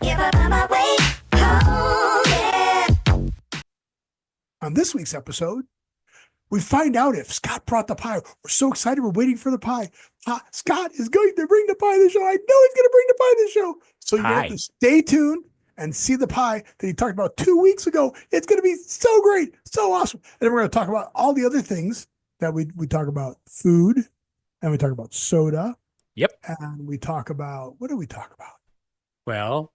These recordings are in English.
If I find my way home, yeah. On this week's episode, we find out if Scott brought the pie. We're so excited. We're waiting for the pie. Scott is going to bring the pie to the show. I know he's going to bring the pie to the show. So you have to stay tuned and see the pie that he talked about 2 weeks ago. It's going to be so great, so awesome. And then we're going to talk about all the other things that we talk about: food, and we talk about soda. Yep. And we talk about, what do we talk about? Well,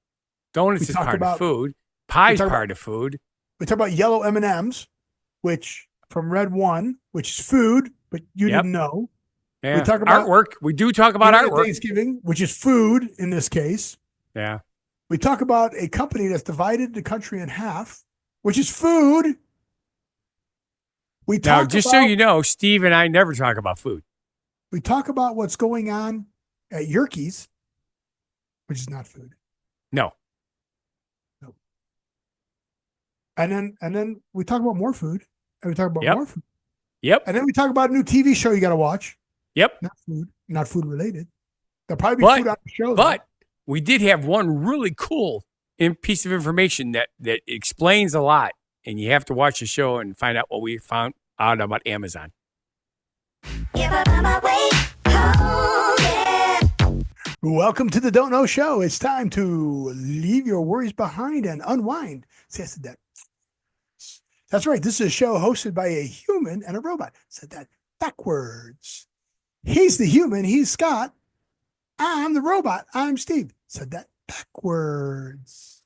donuts is part of food. Pie's part of food. We talk about yellow M&Ms, which from Red One, which is food, but you didn't know. Yeah. We talk about artwork. We do talk about artwork. Thanksgiving, which is food in this case. Yeah. We talk about a company that's divided the country in half, which is food. So you know, Steve and I never talk about food. We talk about what's going on at Yerke's, which is not food. No. And then we talk about more food. And we talk about more food. Yep. And then we talk about a new TV show you got to watch. Yep. Not food related. There'll probably be food on the show. But we did have one really cool piece of information that explains a lot. And you have to watch the show and find out what we found out about Amazon. If I find my way home, yeah. Welcome to the Don't Know Show. It's time to leave your worries behind and unwind. Said that. That's right. This is a show hosted by a human and a robot. Said that backwards. He's the human. He's Scott. I'm the robot. I'm Steve. Said that backwards.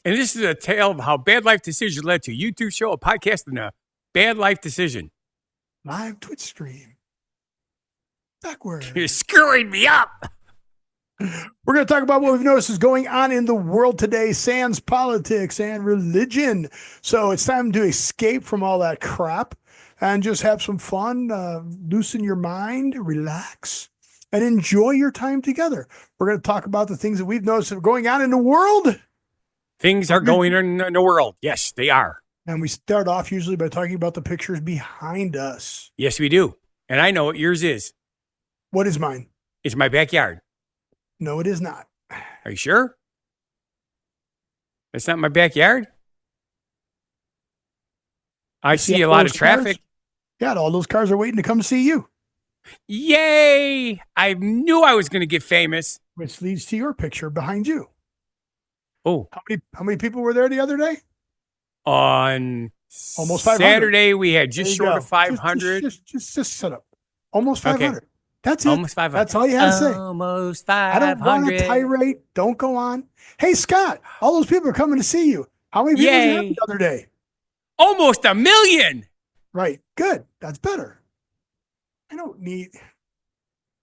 And this is a tale of how bad life decisions led to a YouTube show, a podcast, and a bad life decision. Live Twitch stream. Backwards. You're screwing me up. We're going to talk about what we've noticed is going on in the world today, sans politics and religion. So it's time to escape from all that crap and just have some fun, loosen your mind, relax, and enjoy your time together. We're going to talk about the things that we've noticed are going on in the world. Things are going on in the world. Yes, they are. And we start off usually by talking about the pictures behind us. Yes, we do. And I know what yours is. What is mine? It's my backyard. No, it is not. Are you sure? It's not my backyard? I see a lot of traffic. Cars? Yeah, all those cars are waiting to come see you. Yay! I knew I was going to get famous. Which leads to your picture behind you. Oh. How many people were there the other day? On almost 500. Saturday, we had just short of 500. Just set up. Almost 500. Okay. That's it. Almost 500. That's all you had to say. Almost 500. I don't want to tirade. Don't go on. Hey, Scott, all those people are coming to see you. How many people did you have the other day? Almost 1 million. Right. Good. That's better. I don't need...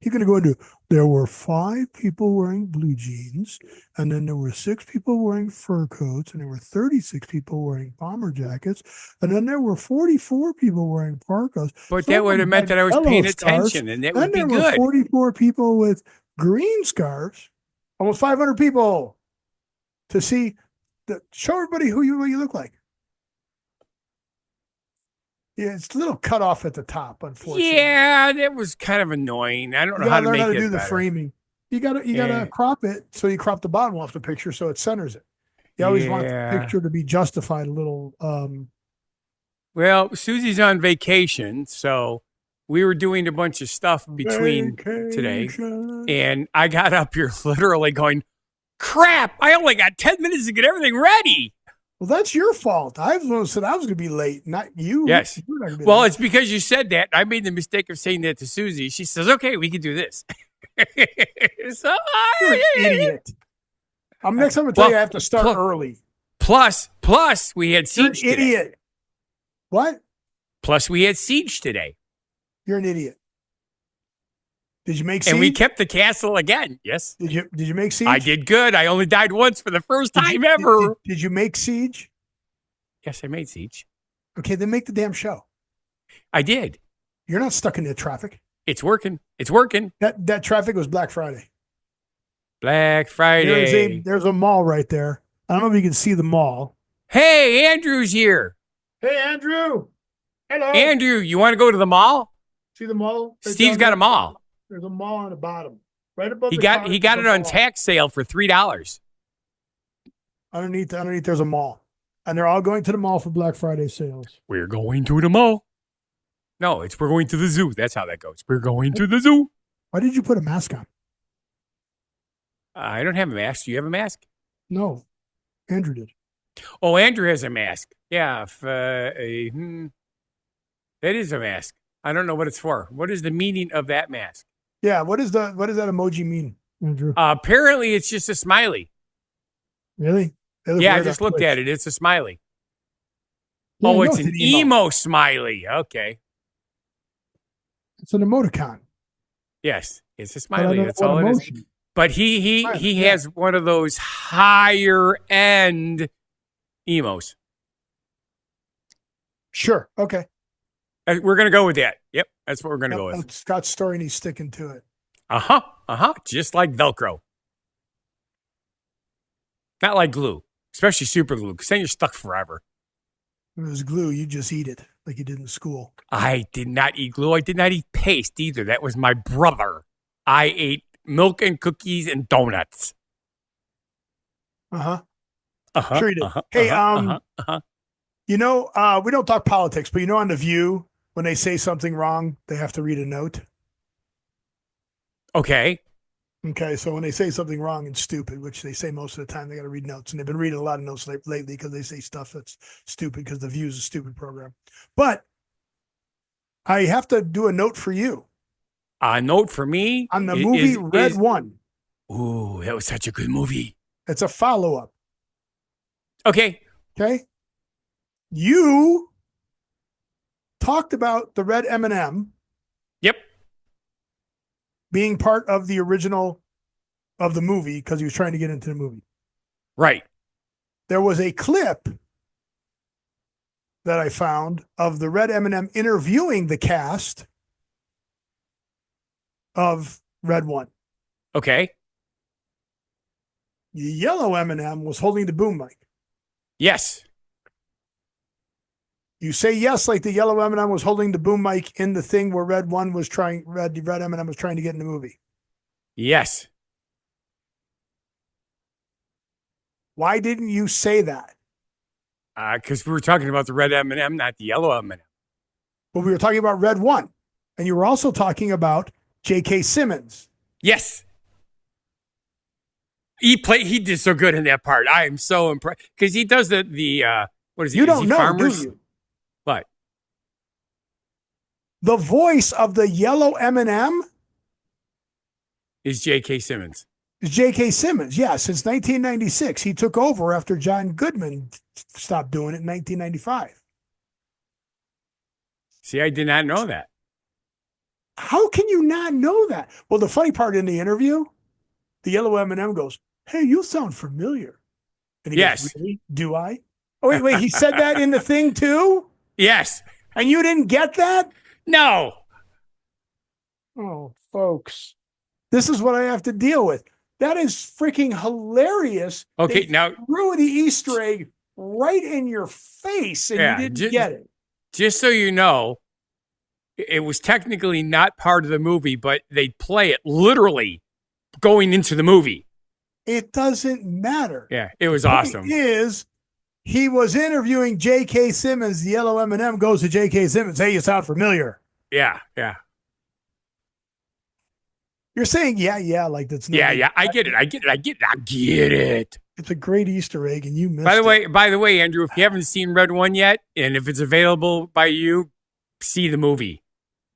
You're going to go into, there were 5 people wearing blue jeans, and then there were 6 people wearing fur coats, and there were 36 people wearing bomber jackets, and then there were 44 people wearing parkas. But that would have meant that I was paying attention, and that would be good. Then there were 44 people with green scarves, almost 500 people to see, show everybody what you look like. Yeah, it's a little cut off at the top, unfortunately. Yeah, that was kind of annoying. I don't know how to make it do the better. framing. You gotta crop it, so you crop the bottom off the picture so it centers it. You always want the picture to be justified a little. Well, Susie's on vacation, so we were doing a bunch of stuff between today, and I got up here literally going, crap, I only got 10 minutes to get everything ready. Well, that's your fault. I said I was going to be late, not you. Yes. Well, it's because you said that. I made the mistake of saying that to Susie. She says, okay, we can do this. So, you're an idiot. Next time I tell you I have to start early. Plus, we had Siege You're an idiot. Today. What? Plus, we had Siege today. You're an idiot. Did you make Siege? And we kept the castle again. Yes. Did you make Siege? I did good. I only died once for the first time ever. Did you make Siege? Yes, I made Siege. Okay, then make the damn show. I did. You're not stuck in the traffic. It's working. It's working. That traffic was Black Friday. Black Friday. There's a mall right there. I don't know if you can see the mall. Hey, Andrew's here. Hey, Andrew. Hello. Andrew, you want to go to the mall? See the mall? Steve's got a mall. There's a mall on the bottom. Right above He the got car, he got it on mall. tax sale for $3. Underneath, there's a mall, and they're all going to the mall for Black Friday sales. We're going to the mall. No, we're going to the zoo. That's how that goes. We're going to the zoo. Why did you put a mask on? I don't have a mask. Do you have a mask? No, Andrew did. Oh, Andrew has a mask. Yeah, that is a mask. I don't know what it's for. What is the meaning of that mask? Yeah, what does that emoji mean, Andrew? Apparently, it's just a smiley. Really? Yeah, I just looked at it. It's a smiley. Yeah, Oh, no, it's an emo smiley. Okay. It's an emoticon. Yes, it's a But I smiley. don't know That's what all it is. emotion. But he Yeah. has one of those higher end emos. Sure. Okay. We're gonna go with that. Yep, that's what we're gonna go with. That's Scott's story, and he's sticking to it. Just like Velcro. Not like glue, especially super glue, because then you're stuck forever. If it was glue, you just eat it like you did in school. I did not eat glue. I did not eat paste either. That was my brother. I ate milk and cookies and donuts. Sure you did. Hey, you know, we don't talk politics, but you know, on The View, when they say something wrong, they have to read a note. Okay. Okay, so when they say something wrong and stupid, which they say most of the time, they got to read notes, and they've been reading a lot of notes lately because they say stuff that's stupid because The View is a stupid program. But I have to do a note for you. A note for me on the movie Red One. Ooh, that was such a good movie. It's a follow-up. Okay. You talked about the red M&M. Yep. Being part of the original of the movie because he was trying to get into the movie. Right. There was a clip that I found of the red M&M interviewing the cast of Red One. Okay. The yellow M&M was holding the boom mic. Yes. You say yes, like the yellow M&M was holding the boom mic in the thing where Red M&M was trying to get in the movie. Yes. Why didn't you say that? Because we were talking about the red M&M, not the yellow M&M. But we were talking about Red One, and you were also talking about J.K. Simmons. Yes. He did so good in that part. I am so impressed because he does the what is he? You don't know, Farmers? do you? What? The voice of the yellow M&M is J.K. Simmons. Is J.K. Simmons. Yeah, since 1996. He took over after John Goodman stopped doing it in 1995. See, I did not know that. How can you not know that? Well, the funny part in the interview, the yellow M&M goes, "Hey, you sound familiar." And he Yes. goes, "Really? Do I?" Oh, wait, he said that in the thing too? Yes. And you didn't get that? No. Oh, folks. This is what I have to deal with. That is freaking hilarious. Okay, They now threw the Easter egg right in your face and you didn't get it. Just so you know, it was technically not part of the movie, but they play it literally going into the movie. It doesn't matter. Yeah, it was awesome. He was interviewing J.K. Simmons. The yellow M&M goes to J.K. Simmons. "Hey, you sound familiar." Yeah. You're saying, yeah, like that's not. Yeah. I get it. It's a great Easter egg, and you missed it. By the way, Andrew, if you haven't seen Red One yet, and if it's available by you, see the movie.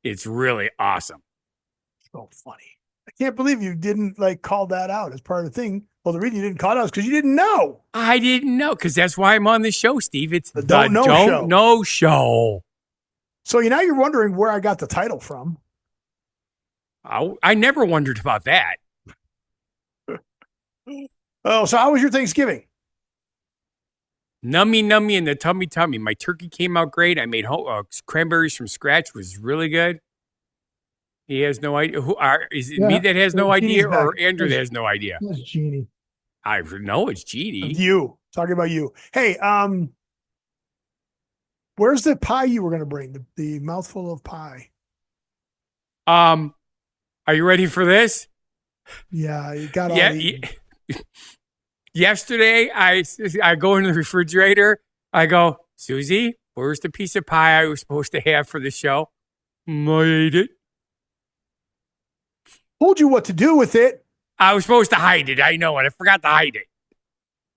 It's really awesome. So funny. I can't believe you didn't call that out as part of the thing. Well, the reason you didn't call it out is because you didn't know. I didn't know, because that's why I'm on the show, Steve. It's the Don't Know Show. So now you're wondering where I got the title from. I never wondered about that. Oh, so how was your Thanksgiving? Nummy in the tummy. My turkey came out great. I made cranberries from scratch. Was really good. He has no idea. Is it me that has no idea, or Andrew that has no idea? It's Jeannie. I know it's Jeannie. You. Talking about you. Hey, where's the pie you were going to bring? The mouthful of pie. Are you ready for this? Yeah, you got all Yeah. the. Yesterday, I go into the refrigerator. I go, Susie, where's the piece of pie I was supposed to have for the show? I ate it. Told you what to do with it. I was supposed to hide it. I know it. I forgot to hide it.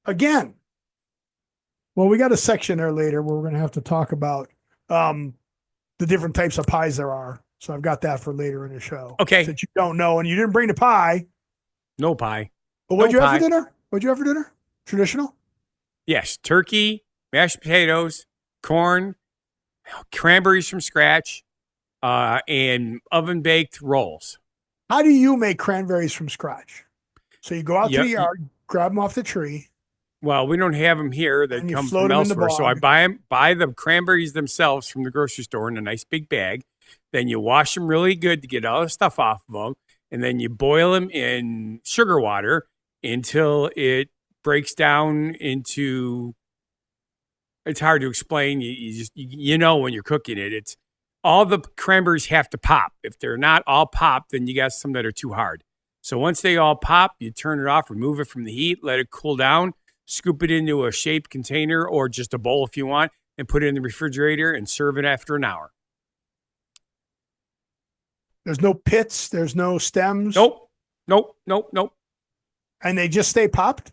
Again. Well, we got a section there later where we're going to have to talk about the different types of pies there are. So I've got that for later in the show. Okay. That you don't know, and you didn't bring the pie. No pie. But what'd No you pie. have for dinner? What'd you have for dinner? Traditional? Yes, turkey, mashed potatoes, corn, cranberries from scratch, and oven-baked rolls. How do you make cranberries from scratch? So you go out to Yep. the yard, grab them off the tree. Well, we don't have them here. They And you come float from 'em in the elsewhere. So I bog. buy the cranberries themselves from the grocery store in a nice big bag. Then you wash them really good to get all the stuff off of them. And then you boil them in sugar water until it breaks down into, it's hard to explain. You know when you're cooking it. It's all the cranberries have to pop. If they're not all popped, then you got some that are too hard. So once they all pop, you turn it off, remove it from the heat, let it cool down, scoop it into a shaped container or just a bowl if you want, and put it in the refrigerator and serve it after an hour. There's no pits. There's no stems. Nope. And they just stay popped.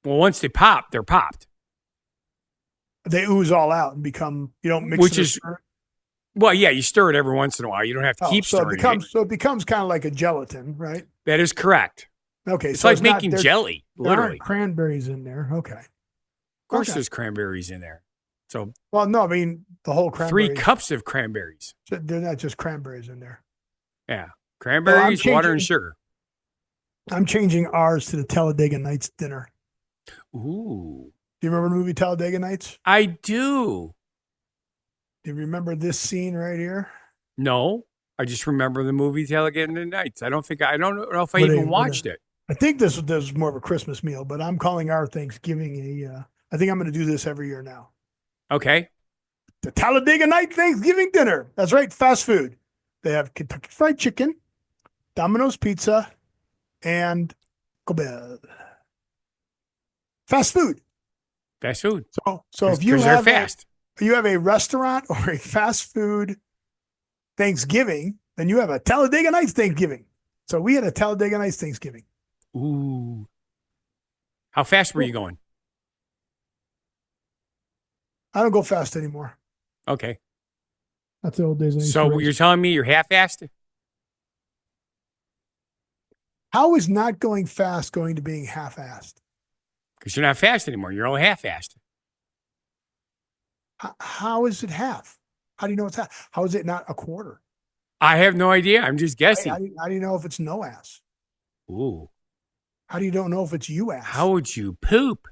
Well, once they pop, they're popped. They ooze all out and become. You don't mix. Which it or is- stir it? Well, yeah, you stir it every once in a while. You don't have to keep so stirring it becomes kind of like a gelatin, right? That is correct. Okay, It's so like not- making there- jelly, There literally. aren't cranberries in there. Okay. Of course, Okay. there's cranberries in there. So Well, no, I mean the whole cranberry. 3 cups of cranberries. They're not just cranberries in there. Yeah. Cranberries, water, and sugar. I'm changing ours to the Talladega Nights Dinner. Ooh. Do you remember the movie Talladega Nights? I do. Do you remember this scene right here? No. I just remember the movie Talladega Nights. I don't know if I What even a- watched it. I think this was more of a Christmas meal, but I'm calling our Thanksgiving I think I'm going to do this every year now. Okay. The Talladega Night Thanksgiving Dinner. That's right, fast food. They have Kentucky Fried Chicken, Domino's Pizza, and fast food. Fast food. So if you 'Cause they're have fast. you have a restaurant or a fast food Thanksgiving, then you have a Talladega Nights Thanksgiving. So we had a Talladega Nights Thanksgiving. Ooh. How fast were you going? I don't go fast anymore. Okay. That's the old days. I used to So race. you're telling me you're half-assed? How is not going fast going to being half-assed? Because you're not fast anymore. You're only half-assed. How is it half? How do you know it's half? How is it not a quarter? I have no idea. I'm just guessing. How do you know if it's no ass? Ooh. How do you don't know if it's you ass? How would you poop?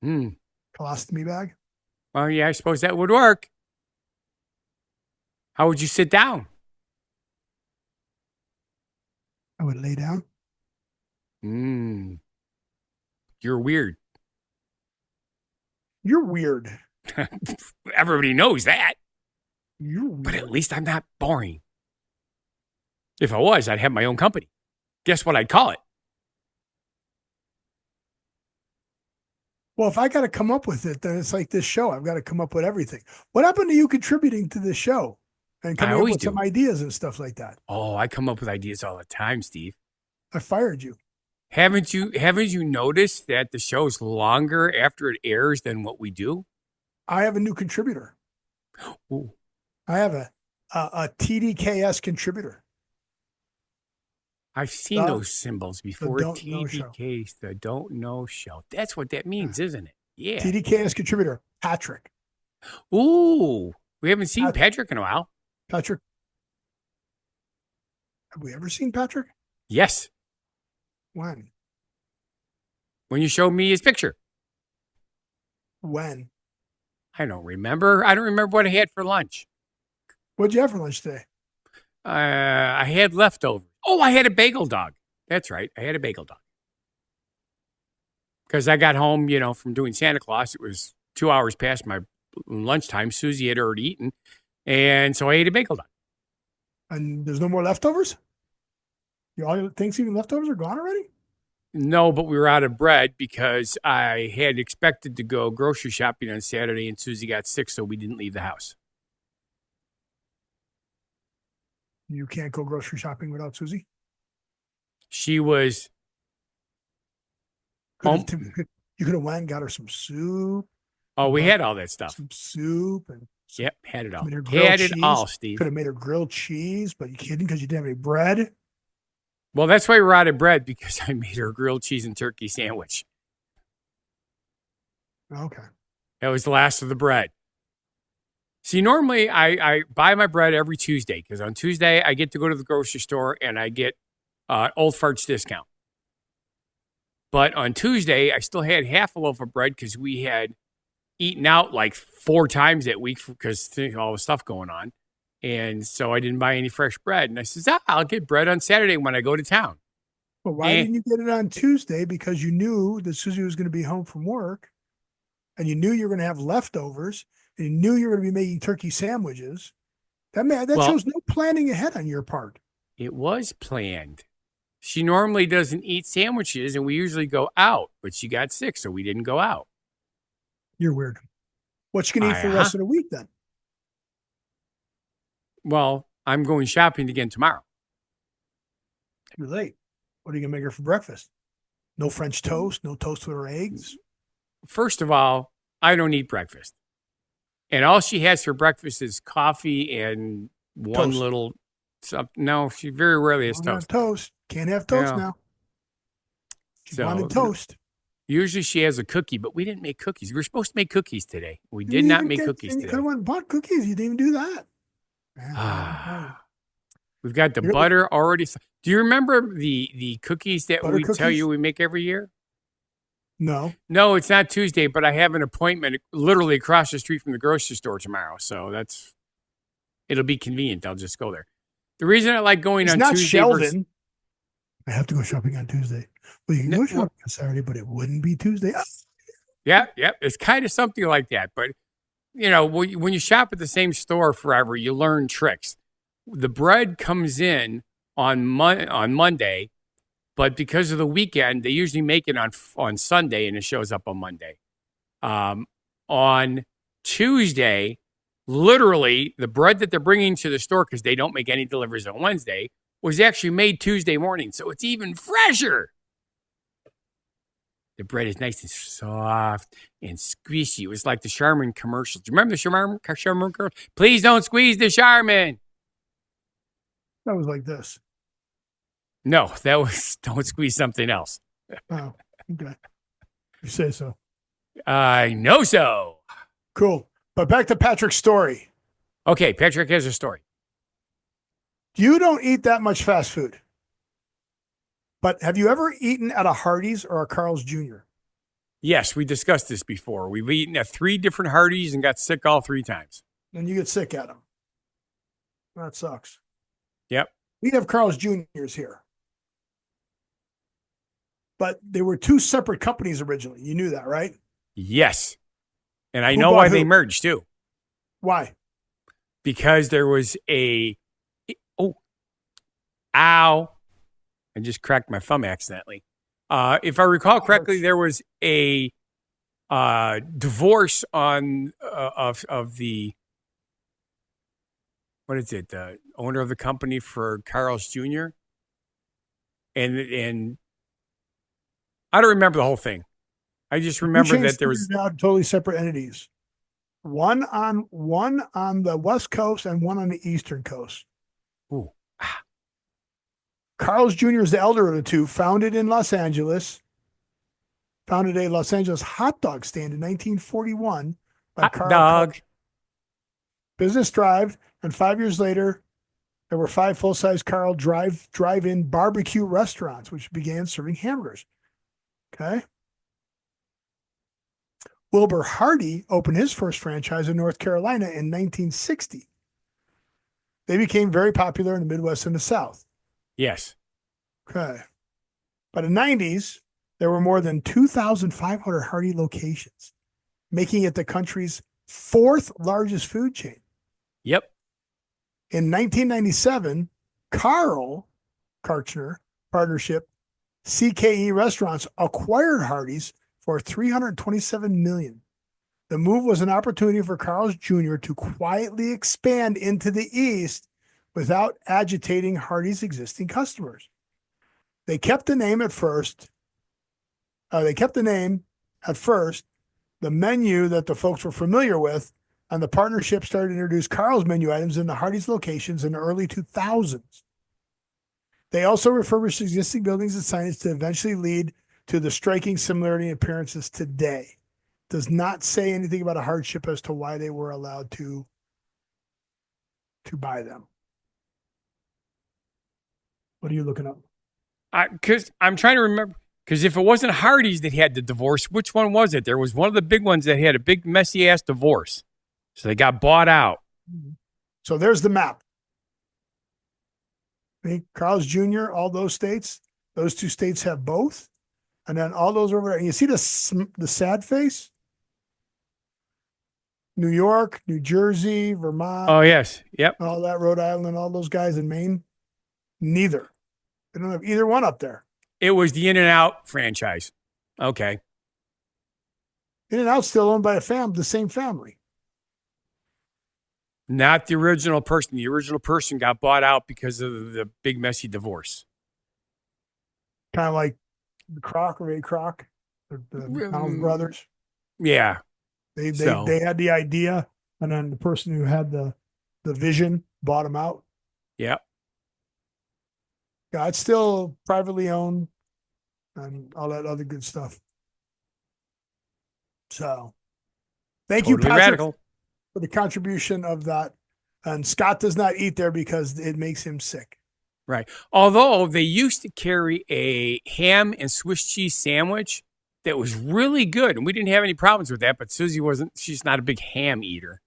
Colostomy bag? Well, yeah, I suppose that would work. How would you sit down? I would lay down. You're weird. You're weird. Everybody knows that. You're weird. But at least I'm not boring. If I was, I'd have my own company. Guess what I'd call it? Well, if I got to come up with it, then it's like this show. I've got to come up with everything. What happened to you contributing to this show and coming up always with some do. ideas and stuff like that? Oh, I come up with ideas all the time, Steve. I fired you. Haven't you noticed that the show's longer after it airs than what we do? I have a new contributor. Ooh. I have a TDKS contributor. I've seen The- those symbols before. Don't Know Show. TDK, the Don't Know Show. That's what that means, isn't it? Yeah. TDKS contributor, Patrick. Ooh. We haven't seen Patrick. Patrick in a while. Patrick. Have we ever seen Patrick? Yes. When? When you showed me his picture. When? I don't remember. I don't remember what I had for lunch. What'd you have for lunch today? I had leftovers. Oh, I had a bagel dog. That's right. I had a bagel dog. Because I got home, from doing Santa Claus. It was 2 hours past my lunchtime. Susie had already eaten. And so I ate a bagel dog. And there's no more leftovers? All your Thanksgiving leftovers are gone already? No, but we were out of bread because I had expected to go grocery shopping on Saturday and Susie got sick, so we didn't leave the house. You can't go grocery shopping without Susie? She was. You could have went and got her some soup. Oh, we had all that stuff. Some soup and Yep, had it all. Had it all, Steve. Could have made her grilled cheese, but you kidding because you didn't have any bread. Well, that's why we're out of bread, because I made her grilled cheese and turkey sandwich. Okay. That was the last of the bread. See, normally I buy my bread every Tuesday because on Tuesday I get to go to the grocery store and I get Old Farts discount. But on Tuesday, I still had half a loaf of bread because we had eaten out like 4 times that week because all the stuff going on. And so I didn't buy any fresh bread. And I says, I'll get bread on Saturday when I go to town. Well, why didn't you get it on Tuesday? Because you knew that Susie was going to be home from work and you knew you were going to have leftovers and you knew you were going to be making turkey sandwiches. That shows no planning ahead on your part. It was planned. She normally doesn't eat sandwiches and we usually go out, but she got sick, so we didn't go out. You're weird. What you going to eat for the rest of the week then? Well, I'm going shopping again tomorrow. Too late. What are you going to make her for breakfast? No French toast? No toast with her eggs? First of all, I don't eat breakfast. And all she has for breakfast is coffee and one toast. Little something. No, she very rarely has toast. Can't have toast now. She wanted toast. Usually she has a cookie, but we didn't make cookies. We were supposed to make cookies today. We did not make cookies today. You could have went and bought cookies. You didn't even do that. We've got the butter already. Do you remember the cookies that we tell you we make every year? No. No, it's not Tuesday, but I have an appointment literally across the street from the grocery store tomorrow. So it'll be convenient. I'll just go there. The reason I like going on Tuesday. Sheldon. I have to go shopping on Tuesday. Well, you can go shopping on Saturday, but it wouldn't be Tuesday. Yeah. It's kind of something like that. But, when you shop at the same store forever, you learn tricks. The bread comes in on Monday, but because of the weekend, they usually make it on Sunday, and it shows up on Monday. On Tuesday, literally, the bread that they're bringing to the store, because they don't make any deliveries on Wednesday, was actually made Tuesday morning, so it's even fresher. The bread is nice and soft and squishy. It was like the Charmin commercials. Do you remember the Charmin commercial? Please don't squeeze the Charmin. That was like this. No, that was don't squeeze something else. Oh, okay. You say so. I know so. Cool. But back to Patrick's story. Okay, Patrick has a story. You don't eat that much fast food. But have you ever eaten at a Hardee's or a Carl's Jr.? Yes, we discussed this before. We've eaten at 3 different Hardee's and got sick all 3 times. And you get sick at them. That sucks. Yep. We have Carl's Jr.'s here. But they were 2 separate companies originally. You knew that, right? Yes. And I know why they merged too. Why? Because there was ow. I just cracked my thumb accidentally. If I recall correctly, there was a divorce on of the the owner of the company for Carl's Jr. And I don't remember the whole thing. I just remember that there was now totally separate entities. One on the West Coast and one on the Eastern Coast. Ooh. Carl's Jr. is the elder of the 2, founded a Los Angeles hot dog stand in 1941 by Carl dog. Business thrived, and 5 years later, there were 5 full-size Carl drive-in barbecue restaurants, which began serving hamburgers. Okay. Wilbur Hardee opened his first franchise in North Carolina in 1960. They became very popular in the Midwest and the South. Yes. Okay. By the 90s, there were more than 2,500 Hardee locations, making it the country's 4th largest food chain. Yep. In 1997, Carl Karchner Partnership, CKE Restaurants acquired Hardee's for $327 million. The move was an opportunity for Carl's Jr. to quietly expand into the East without agitating Hardee's existing customers. They kept the name at first. The menu that the folks were familiar with, and the partnership started to introduce Carl's menu items in the Hardee's locations in the early 2000s. They also refurbished existing buildings and signage to eventually lead to the striking similarity in appearances today. Does not say anything about a hardship as to why they were allowed to buy them. What are you looking up? Because I'm trying to remember. Because if it wasn't Hardee's that had the divorce, which one was it? There was one of the big ones that had a big messy ass divorce. So they got bought out. So there's the map. Okay, Carl's Jr., all those states, those two states have both. And then all those over there. And you see the sad face? New York, New Jersey, Vermont. Oh, yes. Yep. All that, Rhode Island, all those guys in Maine. Neither. They don't have either one up there. It was the In-N-Out franchise. Okay. In-N-Out's still owned by the same family. Not the original person. The original person got bought out because of the big messy divorce. Kind of like the Kroc, Ray Kroc, the McDonald's brothers. Yeah. They had the idea, and then the person who had the vision bought them out. Yep. Yeah, it's still privately owned and all that other good stuff. So, thank you, Patrick, radical. for the contribution of that. And Scott does not eat there because it makes him sick. Right. Although they used to carry a ham and Swiss cheese sandwich that was really good, and we didn't have any problems with that, but Susie she's not a big ham eater.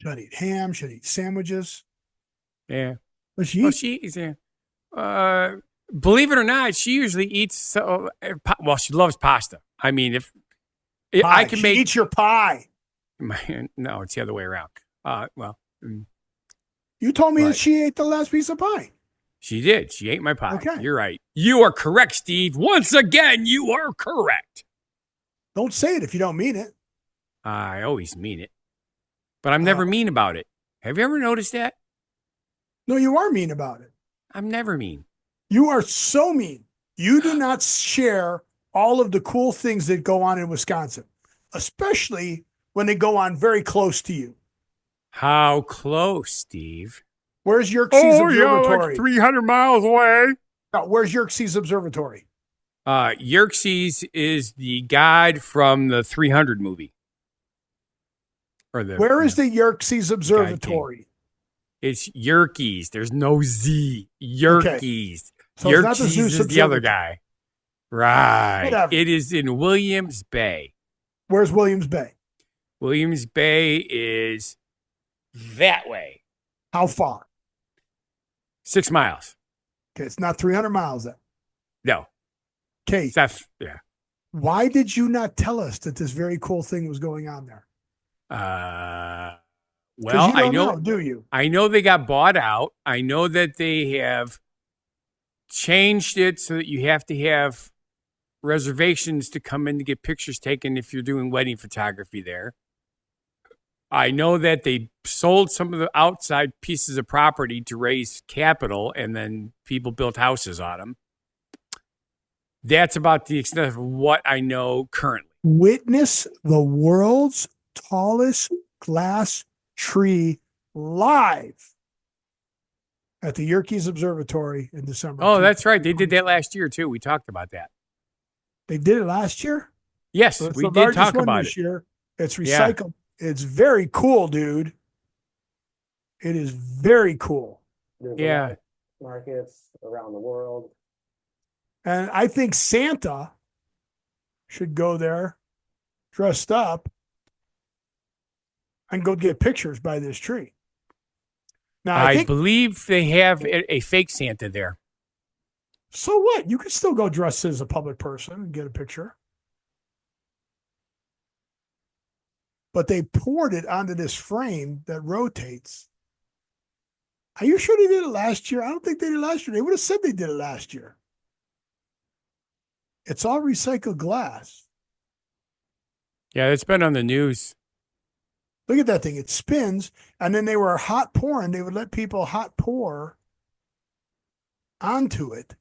Should eat ham, should eat sandwiches. Yeah. But she believe it or not, she usually eats, she loves pasta. I mean, if pie. I can make. Eat your pie. No, it's the other way around. You told me that she ate the last piece of pie. She did. She ate my pie. Okay. You're right. You are correct, Steve. Once again, you are correct. Don't say it if you don't mean it. I always mean it. But I'm never mean about it. Have you ever noticed that? No, you are mean about it. I'm never mean. You are so mean. You do not share all of the cool things that go on in Wisconsin, especially when they go on very close to you. How close, Steve? Where's Yerkes Observatory? Like 300 miles away. No, where's Yerkes Observatory? Yerkes is the guide from the 300 movie. Where is the Yerkes Observatory? It's Yerkes. There's no Z. Yerkes. Okay. So Yerkes it's not the Zeus is the other guy. Right. Whatever. It is in Williams Bay. Where's Williams Bay? Williams Bay is that way. How far? 6 miles. Okay, it's not 300 miles then. No. Okay. Yeah. Why did you not tell us that this very cool thing was going on there? Well, you don't know, do you? I know they got bought out. I know that they have changed it so that you have to have reservations to come in to get pictures taken if you're doing wedding photography there. I know that they sold some of the outside pieces of property to raise capital, and then people built houses on them. That's about the extent of what I know currently. Witness the world's tallest glass tree live at the Yerkes Observatory in December. Oh, that's right. They did that last year, too. We talked about that. They did it last year? Yes, So we did talk about this it. year. It's recycled. Yeah. It's very cool, dude. It is very cool. There's markets around the world. And I think Santa should go there dressed up and go get pictures by this tree. Now, I believe they have a fake Santa there. So what? You could still go dressed as a public person and get a picture. but they poured it onto this frame that rotates. Are you sure they did it last year? I don't think they did it last year. They would have said they did it last year. It's all recycled glass. Yeah, it's been on the news. Look at that thing. It spins, and then they were hot pouring. They would let people hot pour onto it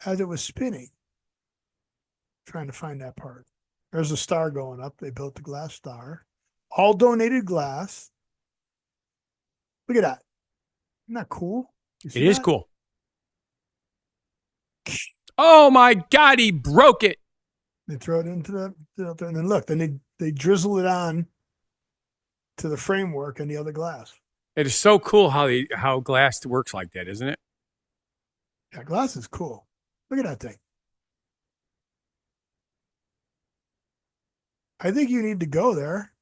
as it was spinning. Trying to find that part. There's a star going up. They built the glass star. All donated glass. Look at that. Isn't that cool? It is cool. Oh my God, he broke it. They throw it into the and then look, then they drizzle it on to the framework and the other glass. It is so cool how glass works like that, isn't it? Yeah, glass is cool. Look at that thing. I think you need to go there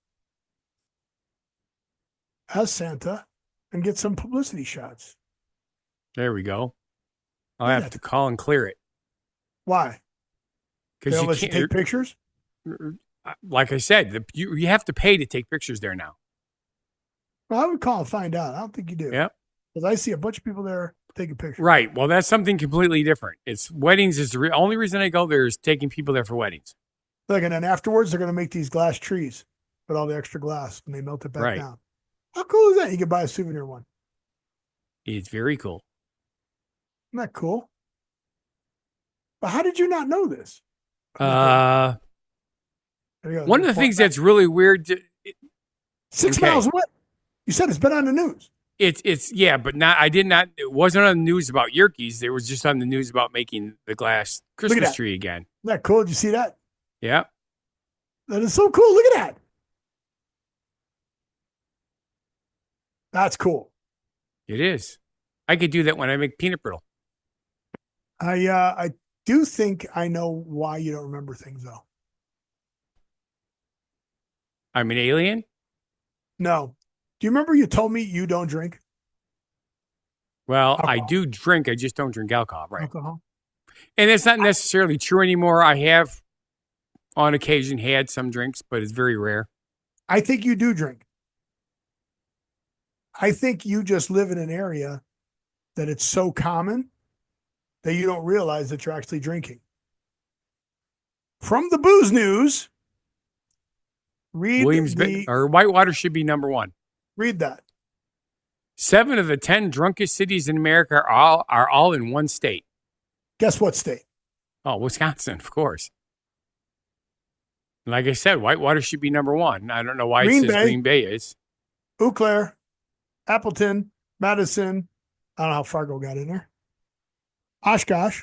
as Santa and get some publicity shots. There we go. I'll have to call and clear it. Why? They Because don't let you take pictures? like I said, you have to pay to take pictures there now. Well, I would call and find out. I don't think you do. Yep. Because I see a bunch of people there taking pictures. Right. Well, that's something completely different. It's weddings is the only reason I go there is taking people there for weddings. Look, and then afterwards, they're going to make these glass trees with all the extra glass and they melt it back down. How cool is that? You can buy a souvenir one. It's very cool. Isn't that cool? But how did you not know this? One of the things that's really weird. 6 miles away. You said it's been on the news. It's yeah, but not. I did not. It wasn't on the news about Yerkes. It was just on the news about making the glass Christmas tree again. Isn't that cool? Did you see that? Yeah. That is so cool. Look at that. That's cool. It is. I could do that when I make peanut brittle. I do think I know why you don't remember things though. I'm an alien? No. Do you remember you told me you don't drink? Well, alcohol. I do drink. I just don't drink alcohol, right? Alcohol. And it's not necessarily true anymore. I have on occasion had some drinks, but it's very rare. I think you do drink. I think you just live in an area that it's so common that you don't realize that you're actually drinking. From the booze news, read Whitewater should be number one. Read that. 7 of the 10 drunkest cities in America are all in one state. Guess what state? Oh, Wisconsin, of course. Like I said, Whitewater should be number one. I don't know why it says Green Bay is. Eau Claire, Appleton, Madison. I don't know how Fargo got in there. Oshkosh.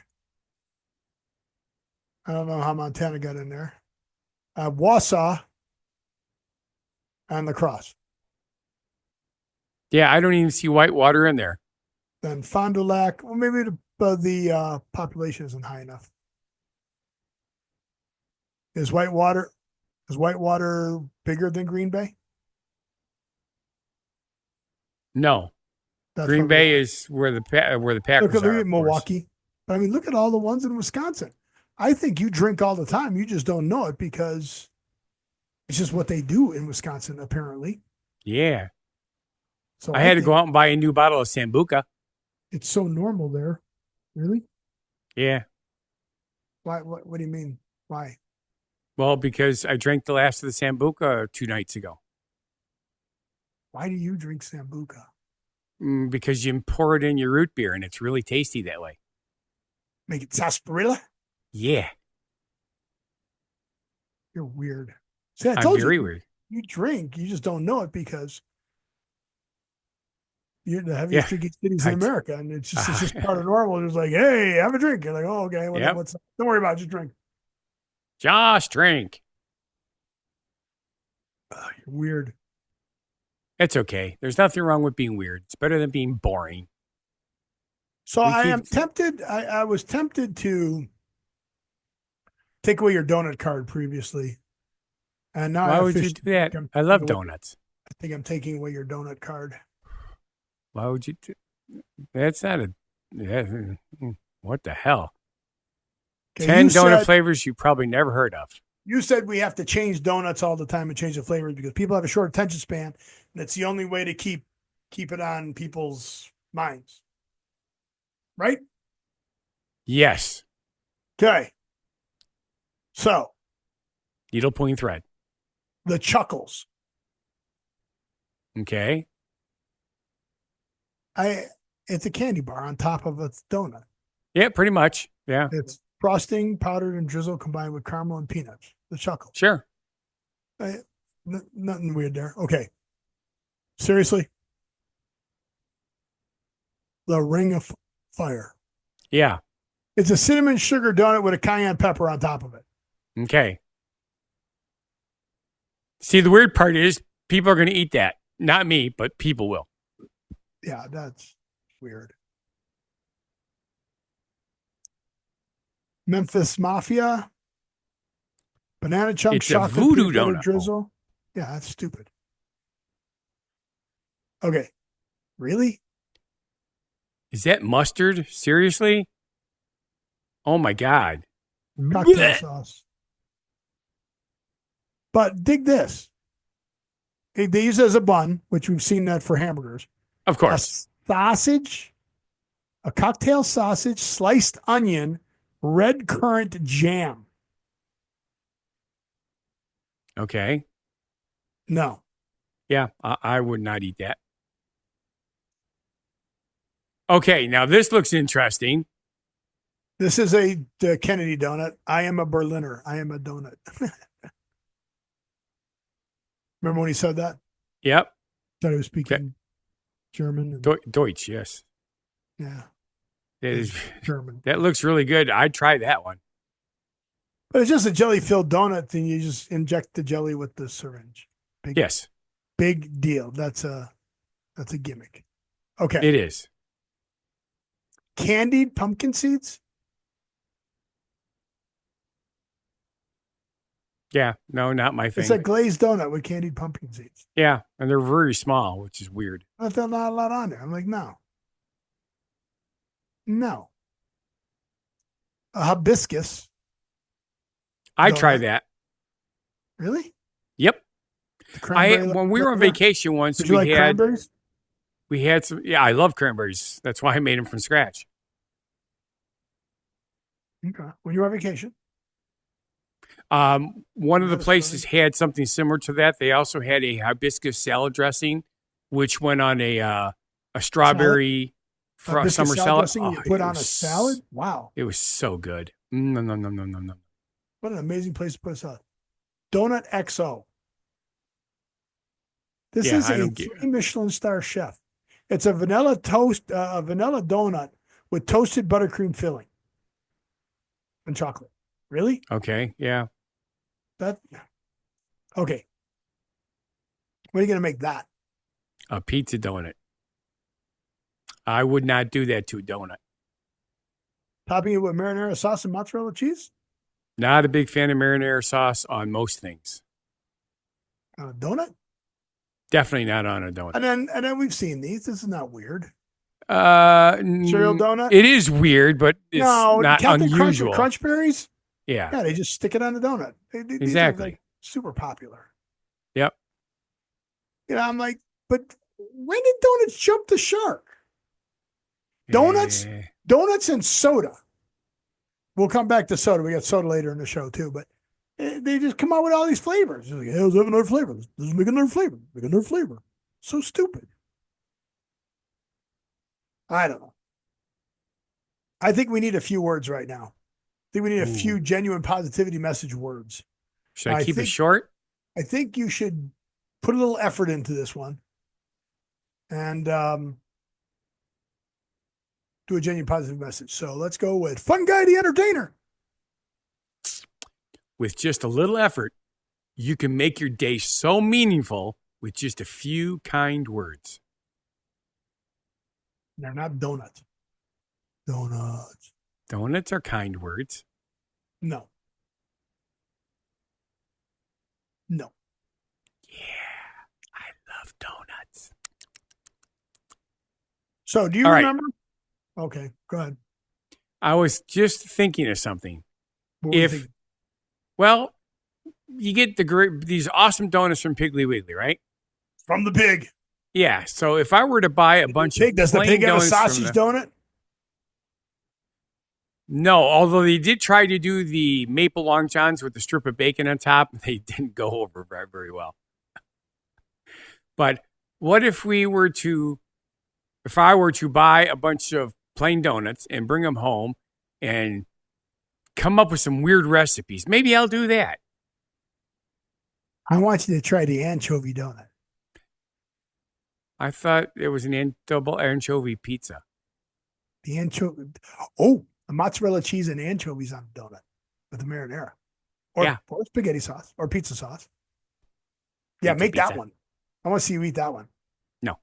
I don't know how Montana got in there. Wausau and La Crosse. Yeah, I don't even see Whitewater in there. Then Fond du Lac. Well, maybe the population isn't high enough. Is Whitewater bigger than Green Bay? No. Green Bay is where the Packers look are. At Milwaukee. But I mean, look at all the ones in Wisconsin. I think you drink all the time. You just don't know it because it's just what they do in Wisconsin, apparently. Yeah. So I had to go out and buy a new bottle of Sambuca. It's so normal there. Really? Yeah. Why? What do you mean? Why? Well, because I drank the last of the Sambuca 2 nights ago. Why do you drink Sambuca? Because you pour it in your root beer and it's really tasty that way. Make it sarsaparilla? Yeah. You're weird. See, I I'm told very you, weird. You drink, you just don't know it because you're the heaviest drinking cities in America, and it's just part of normal. It's like, hey, have a drink. You're like, oh, okay, don't worry about it, just drink. Just drink. You're weird. It's okay. There's nothing wrong with being weird. It's better than being boring. So I was tempted to take away your donut card previously. And now why would you do that? I love donuts. I think I'm taking away your donut card. Why would you do that's not what the hell? 10 donut flavors you probably never heard of. You said we have to change donuts all the time and change the flavors because people have a short attention span, and it's the only way to keep it on people's minds. Right? Yes. Okay. So Needle point thread. the Chuckles. Okay. It's a candy bar on top of a donut. Yeah, pretty much. Yeah. It's frosting, powdered, and drizzle combined with caramel and peanuts. The Chuckles. Sure. Nothing weird there. Okay. Seriously? The Ring of Fire. Yeah. It's a cinnamon sugar donut with a cayenne pepper on top of it. Okay. See, the weird part is people are going to eat that. Not me, but people will. Yeah, that's weird. Memphis Mafia. Banana chunk It's a chocolate voodoo peanut butter donut. drizzle. Yeah, that's stupid. Okay. Really? Is that mustard? Seriously? Oh my God. Cocktail Blech. sauce. But dig this. They use it as a bun, which we've seen that for hamburgers. Of course. A sausage, a cocktail sausage, sliced onion, red currant jam. Okay. No. Yeah, I would not eat that. Okay, now this looks interesting. This is a Kennedy donut. I am a Berliner. I am a donut. Remember when he said that? Yep. Thought he was speaking German. And, Deutsch, yes. yeah, That is German. that looks really good. I'd try that one. But it's just a jelly-filled donut, and you just inject the jelly with the syringe. Yes, Big deal. That's a gimmick. Okay. it is. Candied pumpkin seeds? Yeah, no, not my thing. It's a glazed donut with candied pumpkin seeds. Yeah, and they're very small, which is weird. But there's not a lot on there. I'm like, no. No. A hibiscus. I'd Donut. try that. Really? Yep. The cranberry When we were on flavor? vacation once, Did you like cranberries? we had some. Yeah, I love cranberries. That's why I made them from scratch. Okay. When you were on vacation? One of the That's places had something similar to that. They also had a hibiscus salad dressing, which went on a strawberry Hibiscus summer salad. dressing you put on a salad? Wow. It was so good. No. What an amazing place to put a salad. Donut XO. This Yeah, is I a don't get- 3 Michelin star chef. It's a vanilla a vanilla donut with toasted buttercream filling and chocolate. Really? Okay, yeah. Okay. When are you going to make that? A pizza donut. I would not do that to a donut. Topping it with marinara sauce and mozzarella cheese? Not a big fan of marinara sauce on most things. On a donut? Definitely not on a donut. And then we've seen these. This is not weird. Cereal Cereal donut? It is weird, but it's No, not Captain unusual. Crunch Berries? Yeah, Yeah, they just stick it on the donut. These are, exactly. like, super popular. Yep. You know, I'm like, but when did donuts jump the shark? Donuts? Eh, Donuts and soda. We'll come back to soda. We got soda later in the show too, but they just come out with all these flavors. It's like, hey, let's have another flavor. Let's make another flavor. Make another flavor. So stupid. I don't know. I think we need a few words right now. I think we need a few genuine positivity message words. Should I keep it think- short? I think you should put a little effort into this one and do a genuine positive message. So let's go with Fun Guy the Entertainer. With just a little effort, you can make your day so meaningful with just a few kind words. They're not donuts. Donuts. Donuts are kind words. No. No. Yeah, I love donuts. So do you All right. remember? Okay, go ahead. I was just thinking of something. What were you If- thinking? Well, you get these awesome donuts from Piggly Wiggly, right? From the pig. Yeah. So if I were to buy a bunch of Does the plain pig have a donuts sausage donut? No, although they did try to do the maple long johns with the strip of bacon on top, they didn't go over very, very well. But what if I were to buy a bunch of plain donuts and bring them home and come up with some weird recipes? Maybe I'll do that. I want you to try the anchovy donut. I thought it was double anchovy pizza. The anchovy. Oh, the mozzarella cheese and anchovies on a donut with the marinara. Or spaghetti sauce or pizza sauce. Yeah, make that one. I want to see you eat that one. No.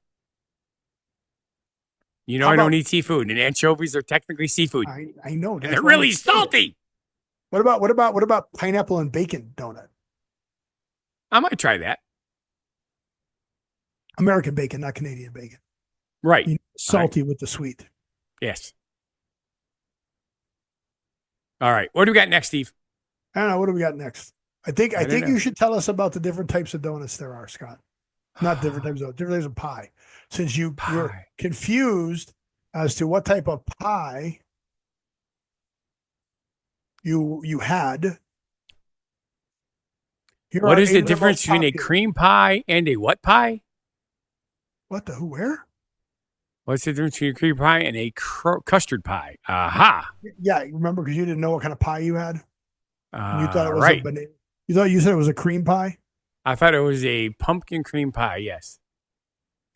You know I don't eat seafood, and anchovies are technically seafood. I know. And they're really salty. What about pineapple and bacon donut? I might try that. American bacon, not Canadian bacon. Right. Salty with the sweet. Yes. All right. What do we got next, Steve? I don't know. What do we got next? I think you should tell us about the different types of donuts there are, Scott. Not different types of pie. Since you were confused as to what type of pie you had. What is the difference between a cream pie and a what pie? What the who where? What's the difference between a cream pie and a custard pie? Aha. Yeah, remember because you didn't know what kind of pie you had. You thought it was right. a banana. You said it was a cream pie. I thought it was a pumpkin cream pie. Yes.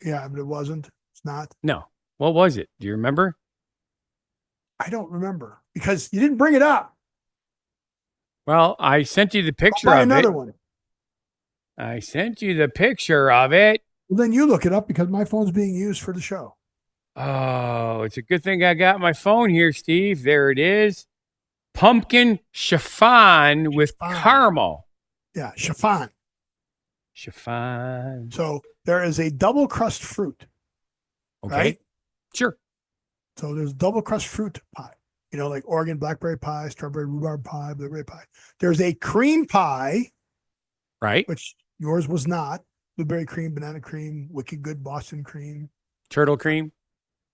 Yeah, but it wasn't. It's not. No. What was it? Do you remember? I don't remember because you didn't bring it up. Well, I sent you the picture I'll buy of another it. one. I sent you the picture of it. Well, then you look it up because my phone's being used for the show. Oh, it's a good thing I got my phone here, Steve. There it is. Pumpkin chiffon with caramel. Yeah, chiffon. Chiffon. So there is a double crust fruit. Okay. Right? Sure. So there's double crust fruit pie. You know, like Oregon blackberry pie, strawberry rhubarb pie, blueberry pie. There's a cream pie. Right. Which yours was not. Blueberry cream, banana cream, wicked good Boston cream. Turtle cream.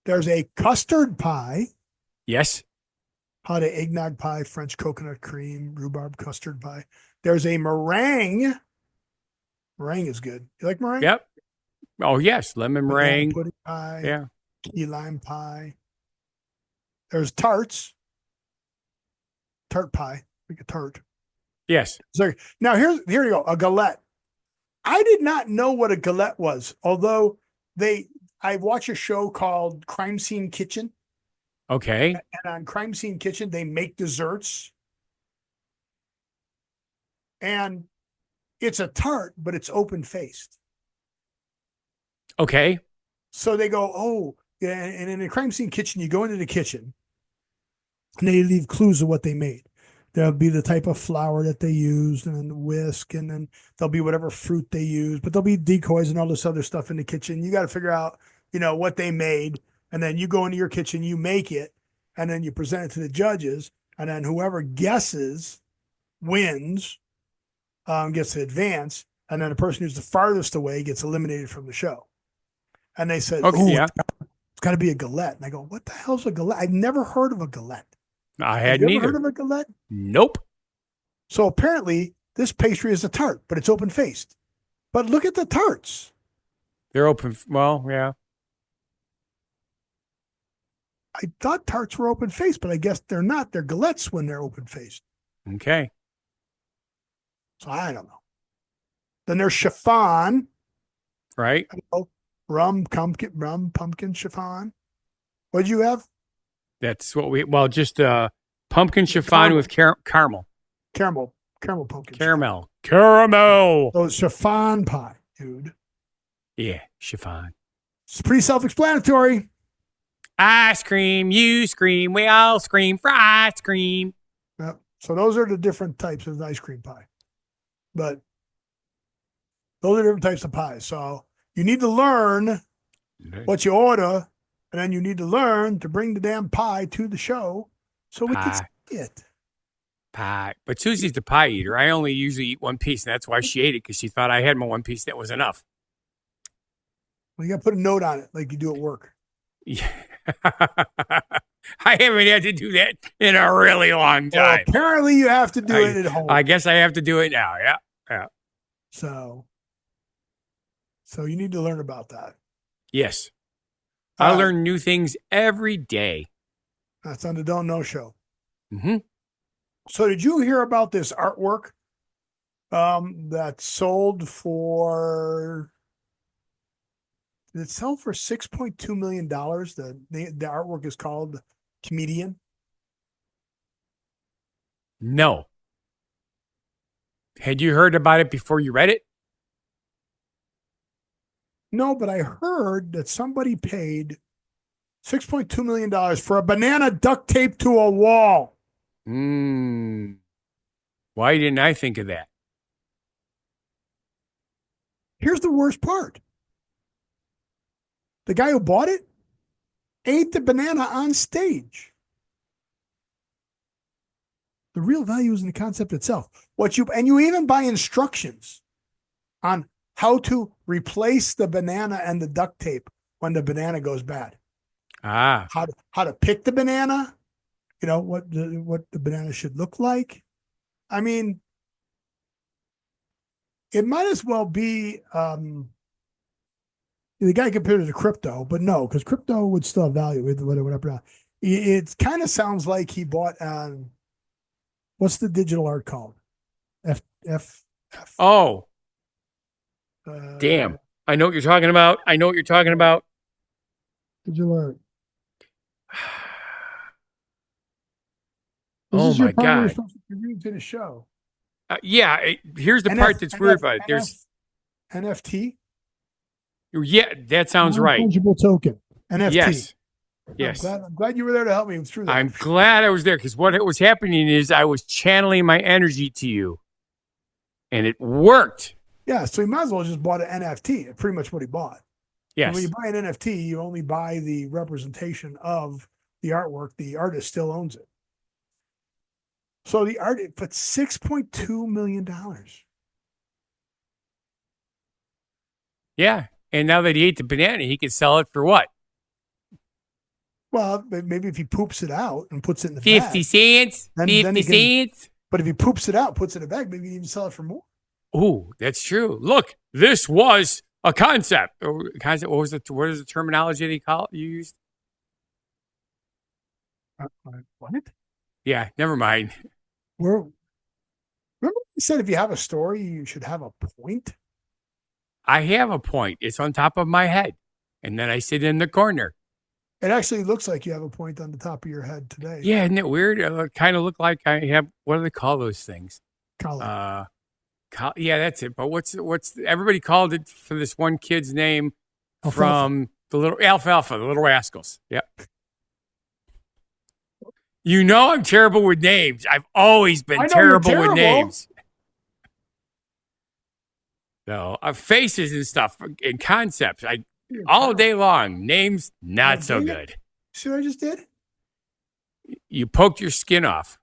There's a custard pie. Yes. Hot eggnog pie, French coconut cream, rhubarb custard pie. There's a meringue. Meringue is good. You like meringue? Yep. Oh, yes. Lemon meringue. Pudding pie. Yeah. Key lime pie. There's tarts. Tart pie. Like a tart. Yes. So now here you go. A galette. I did not know what a galette was, although I watch a show called Crime Scene Kitchen. Okay. And on Crime Scene Kitchen, they make desserts. And it's a tart, but it's open-faced. Okay. So they go, oh, yeah, and in a Crime Scene Kitchen, you go into the kitchen and they leave clues of what they made. There'll be the type of flour that they used and then whisk, and then there'll be whatever fruit they use, but there'll be decoys and all this other stuff in the kitchen. You got to figure out, what they made. And then you go into your kitchen, you make it, and then you present it to the judges. And then whoever guesses wins, gets to advance. And then the person who's the farthest away gets eliminated from the show. And they said, okay, yeah. It's got to be a galette. And I go, what the hell's a galette? I've never heard of a galette. I hadn't either. Heard of a galette? Nope. So apparently this pastry is a tart, but it's open-faced. But look at the tarts. They're open. Well, yeah. I thought tarts were open-faced, but I guess they're not. They're galettes when they're open-faced. Okay. So I don't know. Then there's chiffon. Right. Rum, pumpkin chiffon. What'd you have? That's what just pumpkin chiffon with caramel. Caramel pumpkin. Caramel. Caramel. So it's chiffon pie, dude. Yeah, chiffon. It's pretty self-explanatory. Ice cream, you scream, we all scream for ice cream. Yep. So those are the different types of ice cream pie. But those are different types of pies. So you need to learn what you order, and then you need to learn to bring the damn pie to the show so we can see it. Pie. But Susie's the pie eater. I only usually eat one piece, and that's why she ate it, because she thought I had my one piece. That was enough. Well, you got to put a note on it like you do at work. Yeah. I haven't had to do that in a really long time. Well, apparently you have to do it at home. I guess I have to do it now. Yeah. Yeah. So you need to learn about that. Yes. I learn new things every day. That's on the Don't Know Show. Mm-hmm. So did you hear about this artwork that sold for... Did it sell for $6.2 million? The artwork is called Comedian. No. Had you heard about it before you read it? No, but I heard that somebody paid $6.2 million for a banana duct taped to a wall. Why didn't I think of that? Here's the worst part. The guy who bought it ate the banana on stage. The real value is in the concept itself. You even buy instructions on how to replace the banana and the duct tape when the banana goes bad. How to pick the banana, what the banana should look like. I mean, it might as well be the guy compared it to crypto, but no, because crypto would still have value with whatever. It kind of sounds like he bought what's the digital art called? F. Oh. Damn. I know what you're talking about. Digital art. Oh my God. To the show. Here's the part that's weird about it. There's NFT. Yeah, that sounds right. Fungible token. NFT. Yes. I'm glad you were there to help me through that. I'm glad I was there, because what was happening is I was channeling my energy to you, and it worked. Yeah, so he might as well just bought an NFT. It's pretty much what he bought. Yes. And when you buy an NFT, you only buy the representation of the artwork. The artist still owns it. So the art, but $6.2 million. Yeah. And now that he ate the banana, he can sell it for what? Well, maybe if he poops it out and puts it in the 50 bag. cents? Then 50 cents? But if he poops it out, puts it in a bag, maybe he can even sell it for more. Oh, that's true. Look, this was a concept. What was it? What is the terminology you used? What? Yeah, never mind. Remember you said if you have a story, you should have a point? I have a point. It's on top of my head. And then I sit in the corner. It actually looks like you have a point on the top of your head today. Yeah, isn't it weird? It kind of look like I have, what do they call those things? Collar. Yeah, that's it. But what's everybody called it for this one kid's name from the little Alfalfa, the Little Rascals. Yep. I'm terrible with names. I've always been terrible with names. So faces and stuff and concepts. All day long. Names, not so good. See what I just did? You poked your skin off.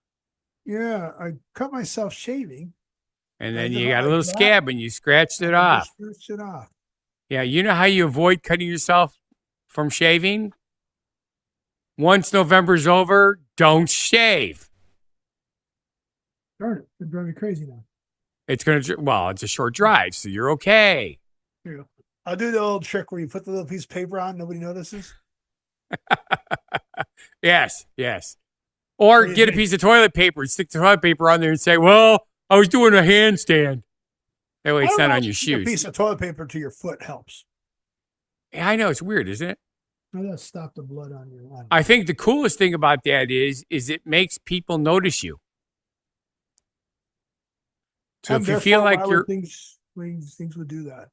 Yeah, I cut myself shaving. And then you got a little scab and you scratched it off. Yeah, you know how you avoid cutting yourself from shaving? Once November's over, don't shave. Darn it, it's driving me crazy now. It's a short drive, so you're okay. Here you go. I'll do the old trick where you put the little piece of paper on, nobody notices. Yes. Or get a piece of toilet paper, stick the toilet paper on there and say, well, I was doing a handstand. That way it's not on your shoes. A piece of toilet paper to your foot helps. Yeah, I know. It's weird, isn't it? No, that'll stop the blood on your line. I think the coolest thing about that is it makes people notice you. So if you feel like you're... things would do that.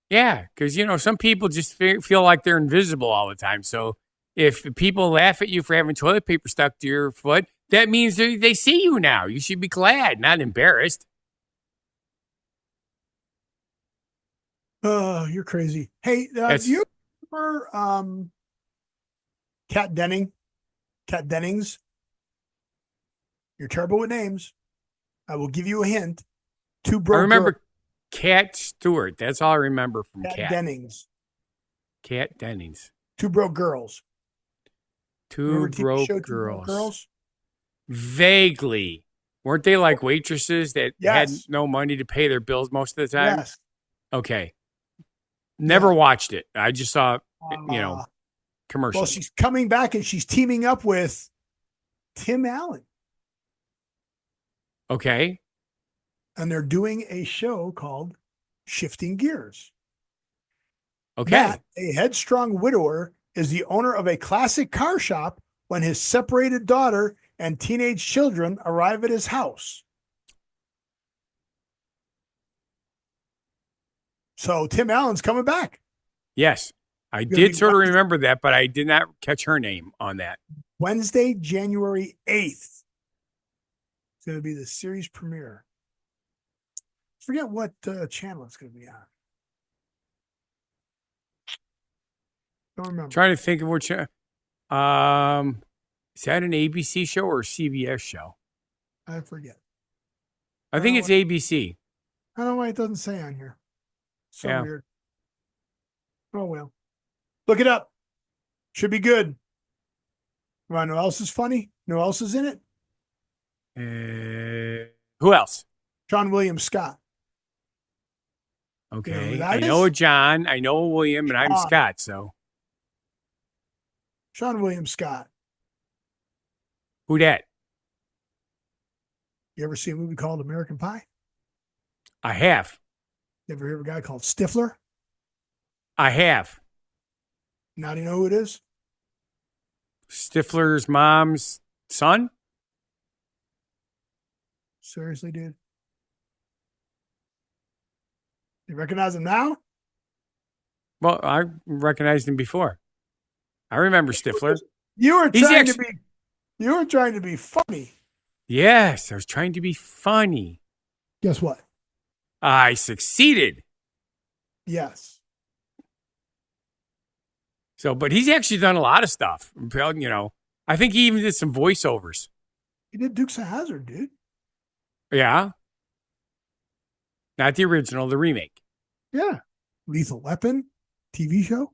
Yeah, because, some people just feel like they're invisible all the time. So if people laugh at you for having toilet paper stuck to your foot, that means they see you now. You should be glad, not embarrassed. Oh, you're crazy. Hey, do you remember Kat Dennings? You're terrible with names. I will give you a hint. Two I broke remember girls. Cat Stewart. That's all I remember from Kat Cat. Dennings. Cat Dennings. Two broke girls. Two Remember TV broke show Two Broke girls. Girls? Vaguely. Weren't they like waitresses that had Yes. no money to pay their bills most of the time? Yes. Okay. Never watched it. I just saw, Well, commercials. she's coming back and she's teaming up with Tim Allen. Okay. And they're doing a show called Shifting Gears. Okay. Matt, a headstrong widower, is the owner of a classic car shop when his separated daughter and teenage children arrive at his house. So Tim Allen's coming back. Yes. I Gonna did be sort of Wednesday. remember that, but I did not catch her name on that. Wednesday, January 8th. It's going to be the series premiere. Forget what channel it's going to be on. Don't remember. Trying to think of which. Is that an ABC show or a CBS show? I forget. I think it's ABC. I don't know why it doesn't say on here. So Yeah. weird. Oh, well. Look it up. Should be good. You want to know who else is funny? Know who else is in it? Who else? Sean William Scott. Okay. who that I is? know a John. I know a William, and I'm Sean. Scott. So Sean William Scott. who that? You ever see a movie called American Pie? I have. You ever hear of a guy called Stifler? I have. Now do you know who it is? Stifler's mom's son? Seriously, dude? You recognize him now? Well, I recognized him before. I remember Stifler. You were He's trying actually- you were trying to be funny. Yes, I was trying to be funny. Guess what? I succeeded. Yes. So, but he's actually done a lot of stuff. I think he even did some voiceovers. He did Dukes of Hazzard, dude. Yeah. Not the original, the remake. Yeah. Lethal Weapon, TV show.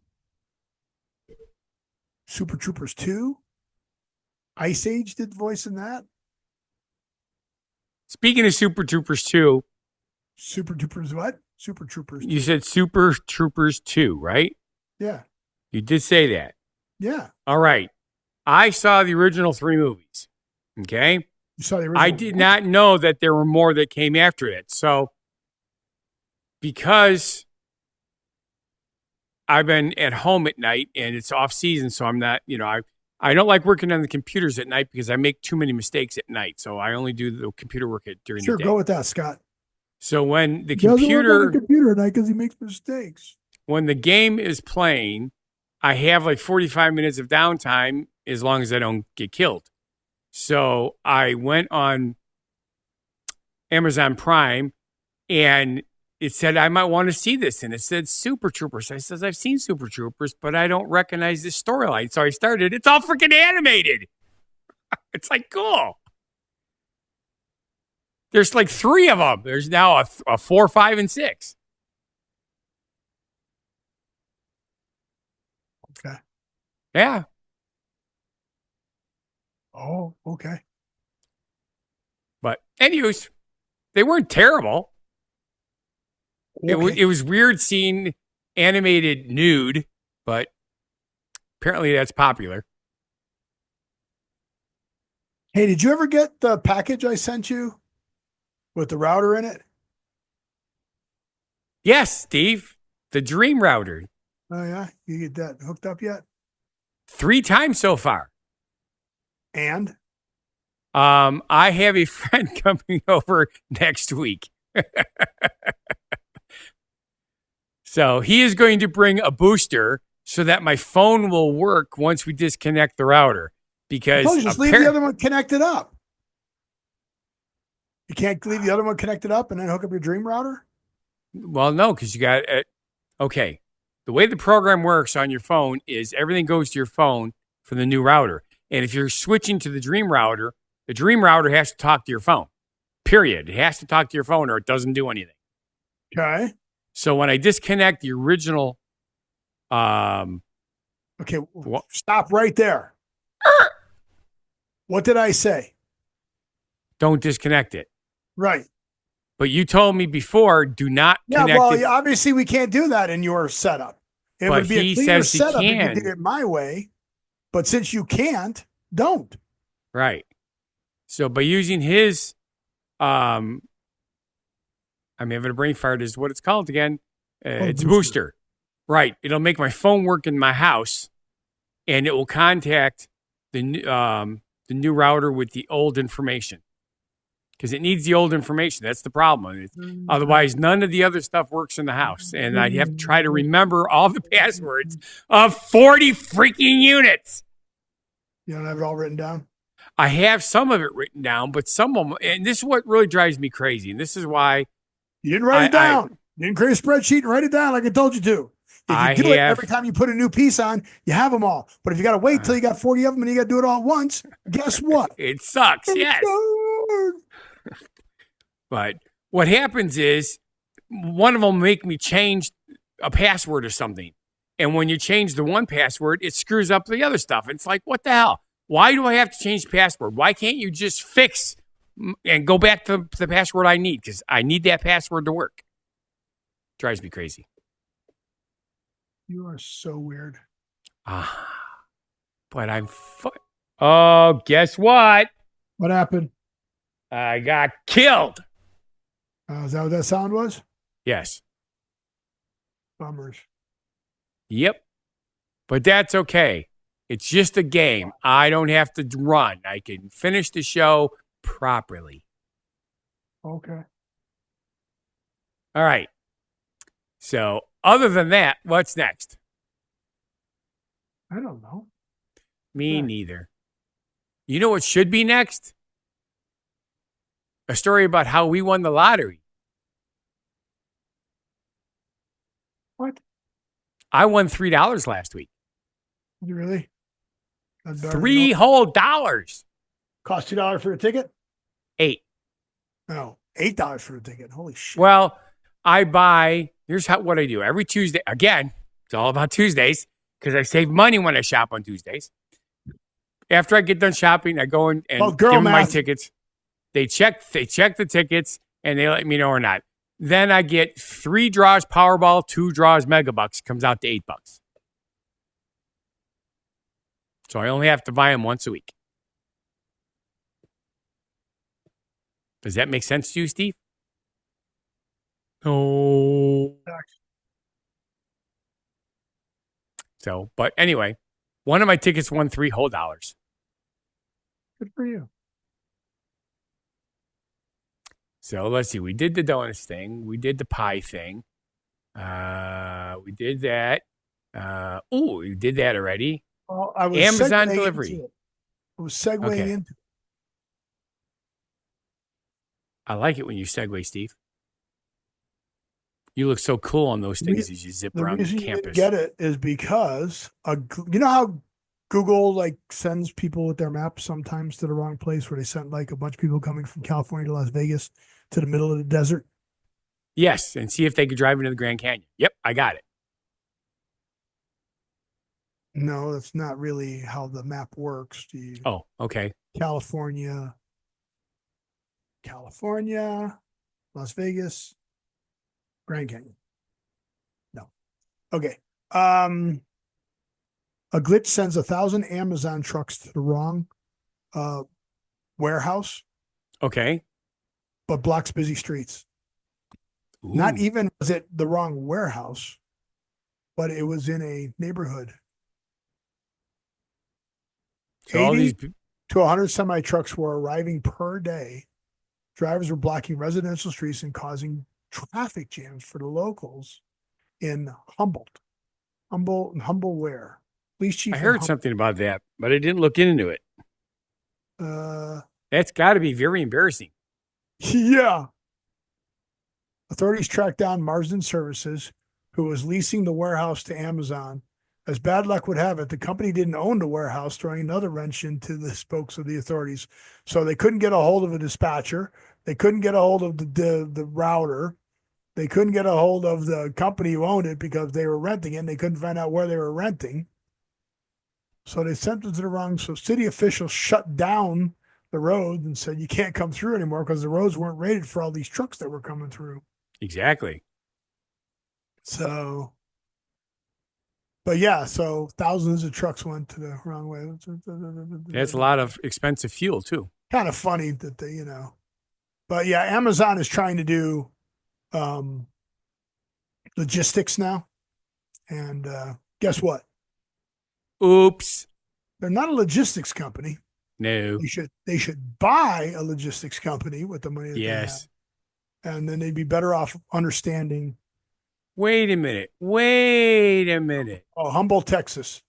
Super Troopers 2. Ice Age did voice in that. Speaking of Super Troopers 2, Super Troopers what? Super Troopers. you said Super Troopers 2, right? Yeah. You did say that. Yeah. All right. I saw the original 3 movies. Okay. You saw the original. I did not know that there were more that came after it. So, because I've been at home at night and it's off season, so I'm not, I don't like working on the computers at night because I make too many mistakes at night. So I only do the computer work during Sure, the day. go with that, Scott. So when the He doesn't work on computer, the computer at night because he makes mistakes. when the game is playing, I have like 45 minutes of downtime as long as I don't get killed. So I went on Amazon Prime and it said I might want to see this. And it said Super Troopers. I says, I've seen Super Troopers, but I don't recognize this storyline. So I started, it's all freaking animated. It's like, cool. There's like 3 of them. There's now a 4, 5, and 6. Okay. Yeah. Oh, okay. But anyways, they weren't terrible. Okay. It was weird seeing animated nude, but apparently that's popular. Hey, did you ever get the package I sent you with the router in it? Yes, Steve, the Dream Router. Oh, yeah? You get that hooked up yet? 3 times so far. And? I have a friend coming over next week. So he is going to bring a booster so that my phone will work once we disconnect the router. Because Oh, just leave the other one connected up. You can't leave the other one connected up and then hook up your Dream router? Well, no, because you got okay. The way the program works on your phone is everything goes to your phone for the new router. And if you're switching to the Dream router has to talk to your phone. period. It has to talk to your phone or it doesn't do anything. Okay. So when I disconnect the original, Okay. Stop right there. What did I say? don't disconnect it. Right. But you told me before, do not Yeah. connect Well, it. obviously we can't do that in your setup. It But would be he a cleaner says he setup if you can. did it my way. But since you can't, don't. Right. So by using his, I'm having a brain fart is what it's called again. It's booster. Right. It'll make my phone work in my house, and it will contact the new router with the old information because it needs the old information. That's the problem. Otherwise, none of the other stuff works in the house, and I have to try to remember all the passwords of 40 freaking units. You don't have it all written down? I have some of it written down, but some of them, and this is what really drives me crazy, and this is why You didn't write it down. You didn't create a spreadsheet and write it down like I told you to. If you do it every time you put a new piece on, you have them all. But if you got to wait till you got 40 of them and you got to do it all at once, guess what? It sucks, yes. But what happens is one of them make me change a password or something. And when you change the one password, it screws up the other stuff. It's like, what the hell? Why do I have to change the password? Why can't you just fix and go back to the password I need? Because I need that password to work. Drives me crazy. You are so weird. But I'm oh, guess what? What happened? I got killed. Is that what that sound was? Yes. Bummers. Yep. But that's okay. It's just a game. I don't have to run. I can finish the show properly. Okay. All right. So, other than that, what's next? I don't know. Me neither. You know what should be next? A story about how we won the lottery. What? I won $3 last week. You really? $3 whole dollars. Cost $2 for a ticket? $8. No, $8 for a ticket. Holy shit. Well, I buy, here's what I do. Every Tuesday, again, it's all about Tuesdays because I save money when I shop on Tuesdays. After I get done shopping, I go in and give them my tickets. They check the tickets and they let me know or not. Then I get 3 draws Powerball, 2 draws Megabucks. Comes out to $8. So I only have to buy them once a week. Does that make sense to you, Steve? No. So, but anyway, one of my tickets won $3 whole dollars. Good for you. So let's see. We did the donuts thing. We did the pie thing. We did that. We did that already. Well, I was Amazon segueing delivery. into it. I was segueing into it. I like it when you segue, Steve. You look so cool on those things as you zip around the reason you campus. didn't get it is because you know how Google like sends people with their maps sometimes to the wrong place, where they sent like a bunch of people coming from California to Las Vegas to the middle of the desert. Yes, and see if they could drive into the Grand Canyon. Yep, I got it. No, that's not really how the map works. Oh, okay. California, Las Vegas, Grand Canyon. No. Okay. A glitch sends 1,000 Amazon trucks to the wrong warehouse, Okay. but blocks busy streets. Ooh. Not even was it the wrong warehouse, but it was in a neighborhood. So all 80 these to 100 semi trucks were arriving per day. Drivers were blocking residential streets and causing traffic jams for the locals in Humboldt. Where? Police chief. I heard something about that, but I didn't look into it. Uh, That's got to be very embarrassing. yeah. Authorities tracked down Marsden Services, who was leasing the warehouse to Amazon, As bad luck would have it, the company didn't own the warehouse, throwing another wrench into the spokes of the authorities. So they couldn't get a hold of a dispatcher. They couldn't get a hold of the router. They couldn't get a hold of the company who owned it because they were renting it, and they couldn't find out where they were renting. So they sent it to the wrong. So city officials shut down the roads and said, you can't come through anymore because the roads weren't rated for all these trucks that were coming through. Exactly. So, but yeah, so thousands of trucks went to the wrong way. That's a lot of expensive fuel too. Kind of funny that they, but yeah, Amazon is trying to do logistics now. And guess what? Oops. They're not a logistics company. No. They should buy a logistics company with the money that they have. And then they'd be better off understanding. Wait a minute. Oh, Humboldt, Texas.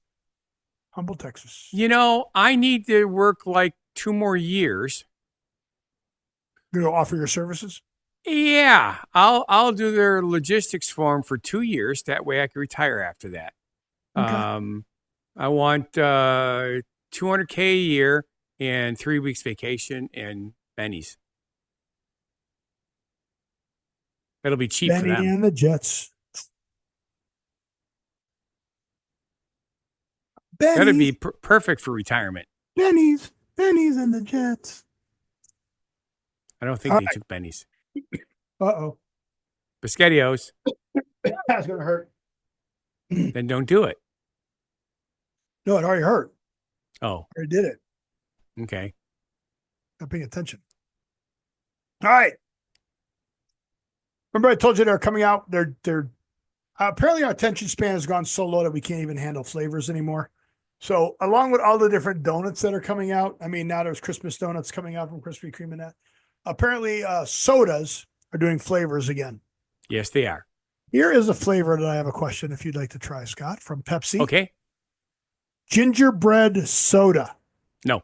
I need to work like 2 more years. You know, offer your services? Yeah. I'll do their logistics for them for 2 years. That way I can retire after that. Okay. I want $200K a year and 3 weeks vacation and bennies. It'll be cheap for them. Benny and the Jets. That'd be perfect for retirement. Bennies and the Jets. I don't think they took bennies. Uh-oh. Biscottios. That's going to hurt. Then don't do it. No, it already hurt. Oh. I already did it. Okay. Not paying attention. All right. Remember I told you they're coming out. They're apparently our attention span has gone so low that we can't even handle flavors anymore. So along with all the different donuts that are coming out, I mean, now there's Christmas donuts coming out from Krispy Kreme and that. Apparently sodas are doing flavors again. Yes, they are. Here is a flavor that I have a question if you'd like to try, Scott, from Pepsi. Okay. Gingerbread soda. No.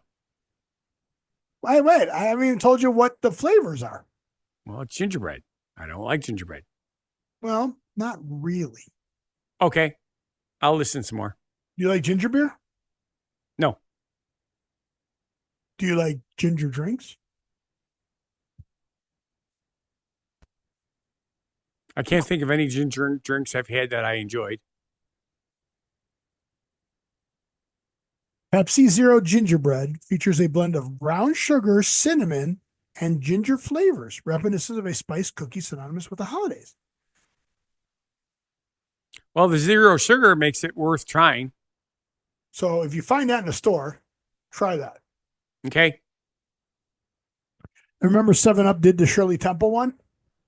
Wait. I haven't even told you what the flavors are. Well, it's gingerbread. I don't like gingerbread. Well, not really. Okay. I'll listen some more. You like ginger beer? No. Do you like ginger drinks? I can't think of any ginger drinks I've had that I enjoyed. Pepsi Zero Gingerbread features a blend of brown sugar, cinnamon, and ginger flavors, reminiscent of a spiced cookie synonymous with the holidays. Well, the zero sugar makes it worth trying. So if you find that in a store, try that. Okay. Remember 7-Up did the Shirley Temple one?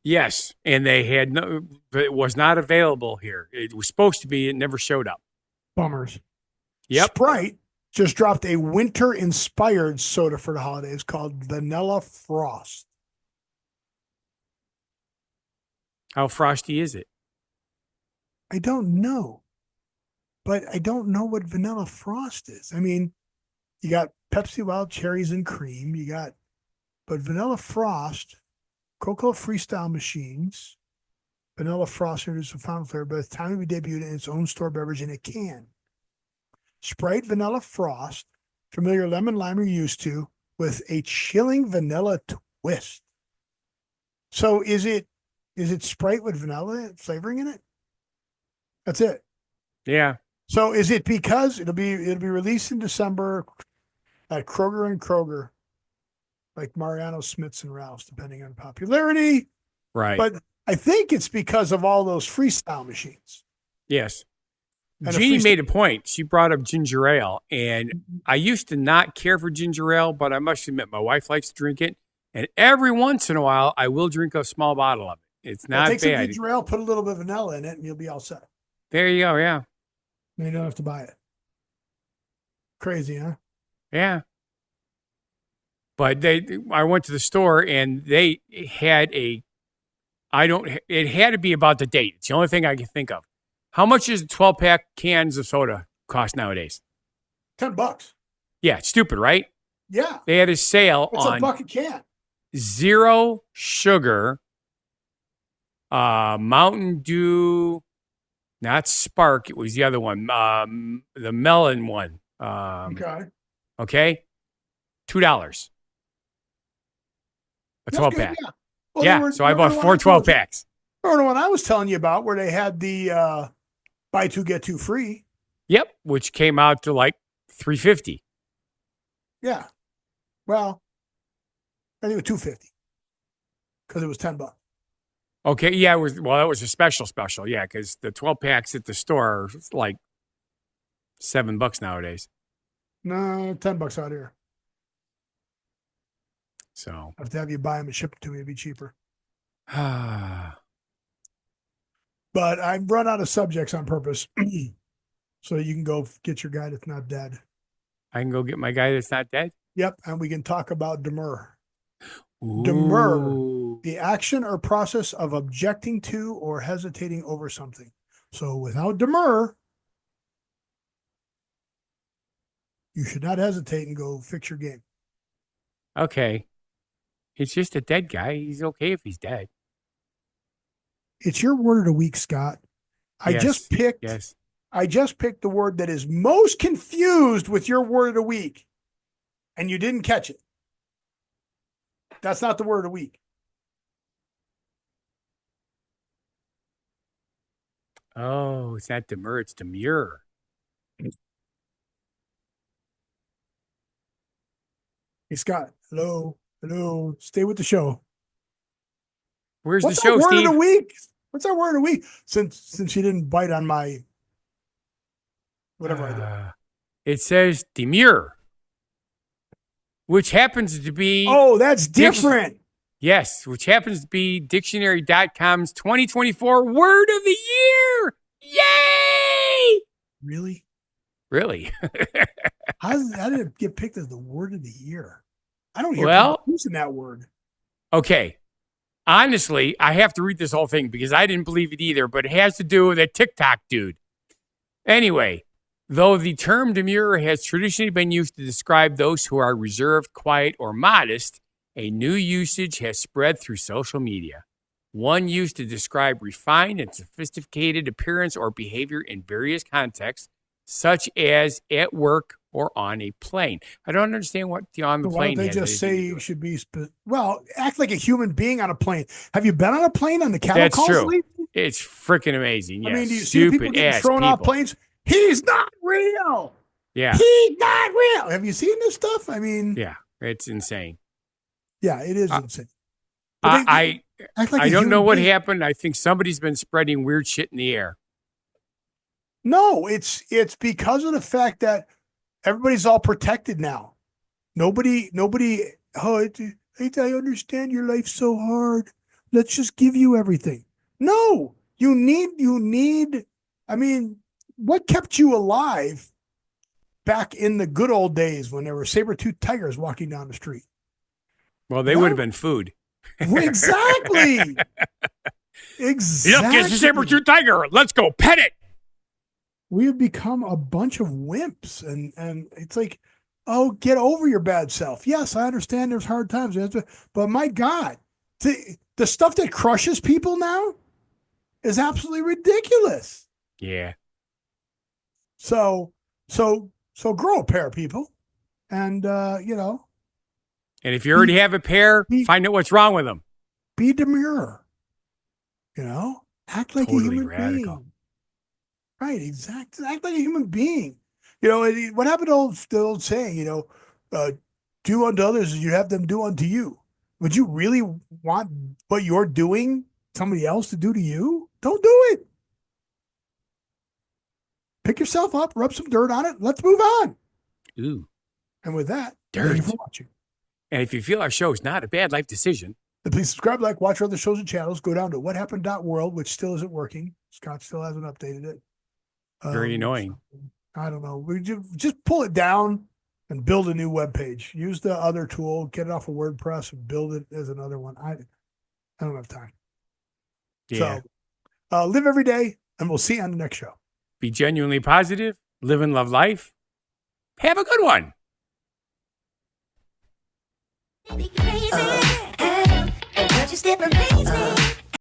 Yes. And they had it was not available here. It was supposed to be. It never showed up. Bummers. Yep. Sprite just dropped a winter-inspired soda for the holidays called Vanilla Frost. How frosty is it? I don't know. But I don't know what Vanilla Frost is. I mean, you got Pepsi Wild Cherries and Cream. But Vanilla Frost, Cocoa Freestyle Machines, Vanilla Frost introduced a fountain flavor by the time we debuted in its own store beverage in a can. Sprite Vanilla Frost, familiar lemon lime you're used to, with a chilling vanilla twist. So is it Sprite with vanilla flavoring in it? That's it. Yeah. So is it because it'll be released in December at Kroger and Kroger, like Mariano, Smith's, and Ralph's, depending on popularity. Right. But I think it's because of all those freestyle machines. Yes. And Jeannie made a point. She brought up ginger ale, and I used to not care for ginger ale, but I must admit my wife likes to drink it, and every once in a while I will drink a small bottle of it. It's not take bad. Some ginger ale, put a little bit of vanilla in it, and you'll be all set. There you go. Yeah. And you don't have to buy it. Crazy, huh? Yeah. But I went to the store and they had it had to be about the date. It's the only thing I can think of. How much is 12-pack cans of soda cost nowadays? $10. Yeah, it's stupid, right? Yeah. They had a sale It's on a bucket can. zero sugar, Mountain Dew Not Spark. It was the other one. The melon one. Okay. Okay. $2. A That's 12 good, pack. yeah. Well, Yeah. they were- So I remember bought the 4 one 12 packs. Remember the one I was telling you about where they had the buy two, get two free? Yep. Which came out to like $3.50. Yeah. Well, I think it was $2.50 because it was $10. Okay. Yeah. It was. Well, that was a special. Yeah. Because the 12 packs at the store are like $7 nowadays. No, $10 out here. So. I have to have you buy them and ship them to me. It'd be cheaper. I But I've run out of subjects on purpose. So you can go get your guy that's not dead. can go get my guy that's not dead. Yep. And we can talk about demur. Demur, the action or process of objecting to or hesitating over something. So without demur, you should not hesitate and go fix your game. Okay. It's just a dead guy. He's okay if he's dead. It's your word of the week, Scott. I just picked the word that is most confused with your word of the week, and you didn't catch it. That's not the word of the week. Oh, it's not demur, it's demure. Hey, Scott. Hello. Stay with the show. Where's What's the show, our word Steve? of the week? What's our word of the week? Since you didn't bite on my whatever I did. It says demure, which happens to be Oh, that's different. Yes, which happens to be dictionary.com's 2024 word of the year. Yay! Really? Really? How did it get picked as the word of the year? I don't hear Well- people using that word. Okay. Honestly, I have to read this whole thing because I didn't believe it either, but it has to do with a TikTok dude. Anyway, though the term demure has traditionally been used to describe those who are reserved, quiet, or modest, a new usage has spread through social media. One used to describe refined and sophisticated appearance or behavior in various contexts, such as at work or on a plane. I don't understand what the on the So why plane don't they has just anything say to do you with. should be act like a human being on a plane? Have you been on a plane on the cattle That's calls true. lately? It's freaking amazing. Yes. I mean, do you see the people Stupid getting ass thrown off people. planes? He's not real. Yeah. He's not real. Have you seen this stuff? I mean, Yeah. It's insane. yeah, it is insane. But I they act like I a don't human know what being. happened. I think somebody's been spreading weird shit in the air. No, it's because of the fact that everybody's all protected now. Nobody. Oh, I understand your life's so hard. Let's just give you everything. No, you need. I mean, what kept you alive back in the good old days when there were saber-toothed tigers walking down the street? Well, they No. would have been food. Exactly. Exactly. Look, it's a saber-tooth tiger. Let's go pet it. We have become a bunch of wimps, and it's like, oh, get over your bad self. Yes, I understand there's hard times, but my God, the stuff that crushes people now is absolutely ridiculous. Yeah. So grow a pair, people, and And if you already have a pair, find out what's wrong with them. be demure. Act like Totally a human radical. being. Right, exactly. Act like a human being. What happened to the old saying, do unto others as you have them do unto you. Would you really want what you're doing somebody else to do to you? Don't do it. Pick yourself up, rub some dirt on it. Let's move on. Ooh. And with that, thank you Dirt. for watching. And if you feel our show is not a bad life decision, Then please subscribe, watch our other shows and channels. Go down to whathappened.world, which still isn't working. Scott still hasn't updated it. very annoying. I don't know. We just pull it down and build a new web page. Use the other tool, get it off of WordPress, and build it as another one. I don't have time. Yeah. So live every day, and we'll see you on the next show. Be genuinely positive. Live and love life. Have a good one. Be crazy. Don't you step crazy.